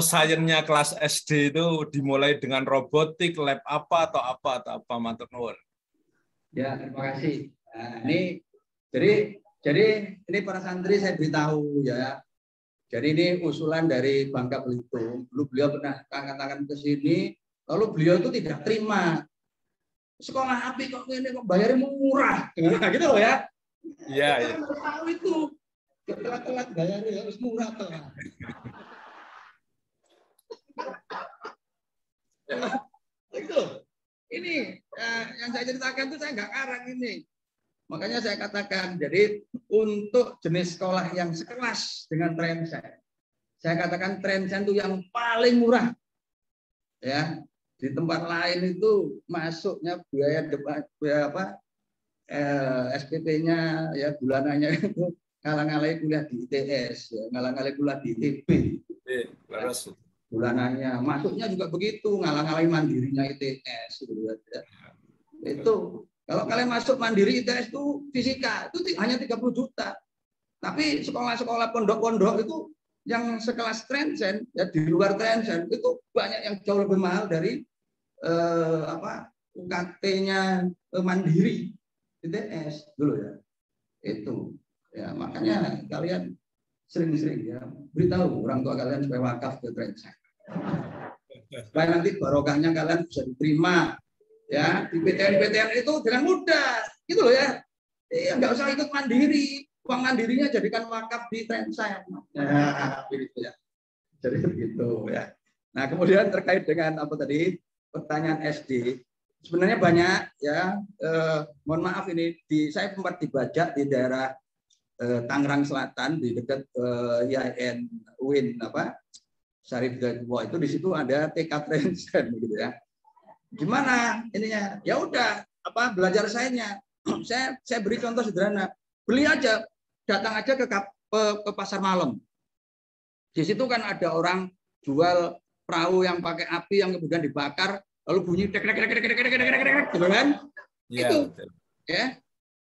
sainsnya kelas SD itu dimulai dengan robotik, lab apa atau apa matur nuwun. Ya, terima kasih. Nah, ini jadi ini para santri saya beritahu ya. Jadi ini usulan dari Bangka Belitung. Dulu beliau pernah tangan-tangan ke sini, lalu beliau itu tidak terima. Sekolah api kok ini kok bayarnya murah, gitu loh ya. Iya. Tahu itu, telat-telat bayarnya harus murah tuh. Itu, ini yang saya ceritakan itu saya nggak karang ini. Makanya saya katakan, jadi untuk jenis sekolah yang sekelas dengan Trensen. Saya katakan Trensen itu yang paling murah. Ya, di tempat lain itu masuknya biaya SPP-nya ya bulanannya itu ngalang-ngalai kuliah di ITS, ya, ngalang-ngalai kuliah di ITB. Bulanannya masuknya juga begitu, ngalang-ngalai mandirinya ITS gitu ya. Itu kalau kalian masuk mandiri ITS itu fisika itu hanya 30 juta. Tapi sekolah-sekolah pondok-pondok itu yang sekelas Trensen ya di luar Trensen itu banyak yang jauh lebih mahal dari UKT-nya mandiri ITS dulu ya. Itu ya makanya kalian sering-sering ya beritahu orang tua kalian supaya wakaf ke Trensen. Supaya nanti barokahnya kalian bisa diterima ya di PTN itu dengan mudah gitu loh ya. Iya nggak usah ikut mandiri, uang mandirinya jadikan wakaf di Trensen. Nah, begitu ya. Jadi begitu ya. Nah kemudian terkait dengan apa tadi pertanyaan SD, sebenarnya banyak ya. Mohon maaf ini saya sempat dibajak di daerah Tangerang Selatan di dekat IAIN UIN Syarif Hidayatullah itu di situ ada TK Trensen gitu ya. Gimana ininya? Ya udah belajar sainnya. Saya beri contoh sederhana. Beli aja, datang aja ke pasar malam. Di situ kan ada orang jual perahu yang pakai api yang kemudian dibakar lalu bunyi gitu kan? Ya, itu betul. Ya.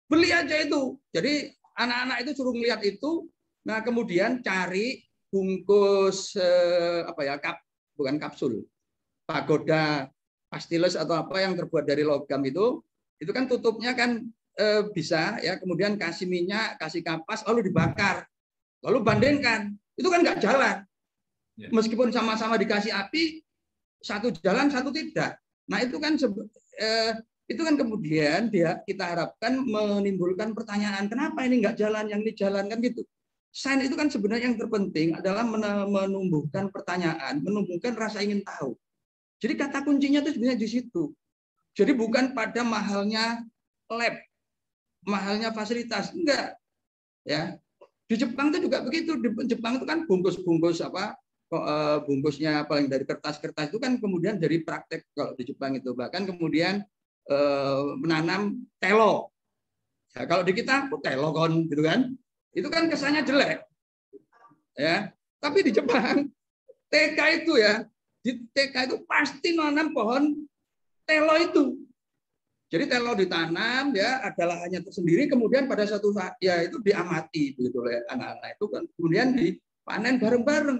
Beli aja itu. Jadi anak-anak itu suruh melihat itu. Nah, kemudian cari bungkus bukan kapsul. Pagoda pastiles atau apa yang terbuat dari logam itu kan tutupnya kan bisa ya kemudian kasih minyak, kasih kapas lalu dibakar. Lalu bandingkan. Itu kan nggak jalan. Meskipun sama-sama dikasih api, satu jalan, satu tidak. Nah, itu kan kemudian kita harapkan menimbulkan pertanyaan, kenapa ini nggak jalan, yang ini jalan kan gitu. Sains itu kan sebenarnya yang terpenting adalah menumbuhkan pertanyaan, menumbuhkan rasa ingin tahu. Jadi kata kuncinya itu sebenarnya di situ. Jadi bukan pada mahalnya lab, mahalnya fasilitas, enggak. Ya. Di Jepang itu juga begitu. Di Jepang itu kan bungkus-bungkus bungkusnya paling dari kertas-kertas itu kan kemudian jadi praktek kalau di Jepang itu. Bahkan kemudian menanam telo. Ya, kalau di kita telokon gitu kan. Itu kan kesannya jelek. Ya. Tapi di Jepang TK itu ya, di TK itu pasti menanam pohon telo itu. Jadi telo ditanam ya, ada lahannya tersendiri, kemudian pada suatu saat ya itu diamati begitu oleh anak-anak itu kan kemudian dipanen bareng-bareng.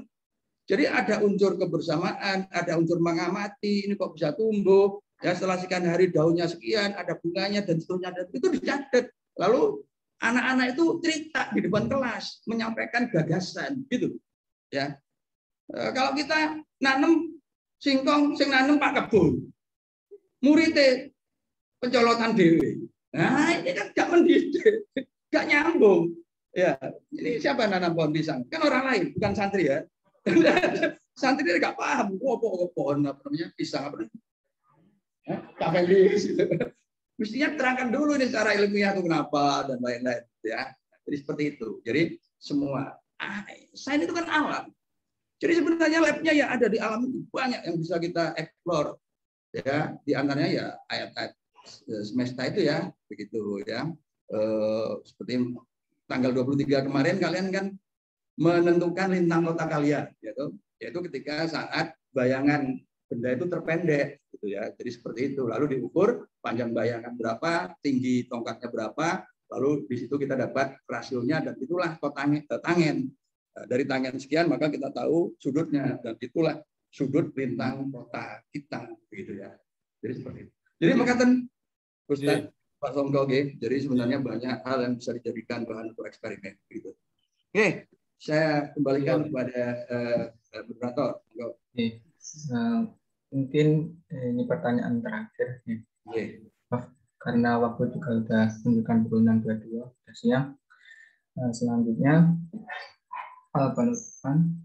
Jadi ada unsur kebersamaan, ada unsur mengamati, ini kok bisa tumbuh, ya setelah sekian hari daunnya sekian, ada bunganya dan seterusnya, itu dicatat. Lalu anak-anak itu cerita di depan kelas, menyampaikan gagasan gitu. Ya. Kalau kita nanam singkong, sing nanam Pak Kebun. Muridnya pencolotan dewe. Nah, ini kan gak mendidik, gak nyambung. Ya, ini siapa nanam pohon pisang? Kan orang lain, bukan santri ya. Santri dia gak paham pohon apa namanya pisang apa namanya. Kapelis gitu. Mestinya terangkan dulu ini secara ilmiah itu kenapa dan lain-lain ya. Jadi seperti itu. Jadi semua sains itu kan alam. Jadi sebenarnya labnya ya ada di alam itu banyak yang bisa kita explore. Ya, di antaranya ya ayat-ayat semesta itu ya, begitu ya. Seperti tanggal 23 kemarin kalian kan menentukan lintang kota kalian, yaitu ketika saat bayangan benda itu terpendek, gitu ya. Jadi seperti itu. Lalu diukur panjang bayangan berapa, tinggi tongkatnya berapa, lalu di situ kita dapat rasionya dan itulah tangen. Dari tangen sekian maka kita tahu sudutnya dan itulah sudut lintang kota kita, begitu ya. Jadi seperti itu. Jadi makatan Ustaz Pak Songko, jadi sebenarnya banyak hal yang bisa dijadikan bahan untuk eksperimen, gitu. Oke, saya kembalikan kepada moderator. Mungkin ini pertanyaan terakhir. Karena waktu juga sudah menunjukkan pukul 6.22 sudah siang. Selanjutnya penutupan.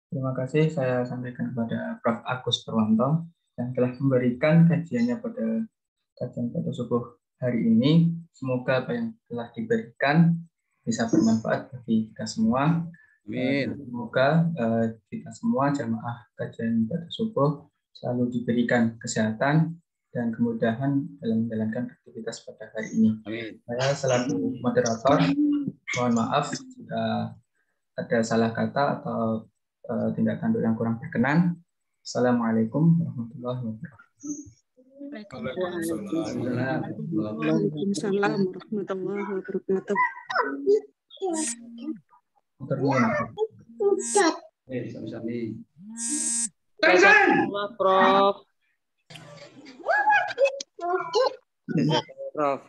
Terima kasih saya sampaikan kepada Prof. Agus Purwanto yang telah memberikan kajiannya pada subuh hari ini. Semoga apa yang telah diberikan bisa bermanfaat bagi kita semua. Amin. Semoga kita semua jamaah kajian ibadah subuh selalu diberikan kesehatan dan kemudahan dalam menjalankan aktivitas pada hari ini. Amin. Saya selaku moderator, mohon maaf jika ada salah kata atau tindak tanduk yang kurang berkenan. Assalamualaikum warahmatullahi wabarakatuh. Waalaikumsalam warahmatullahi wabarakatuh. Prof. Prof.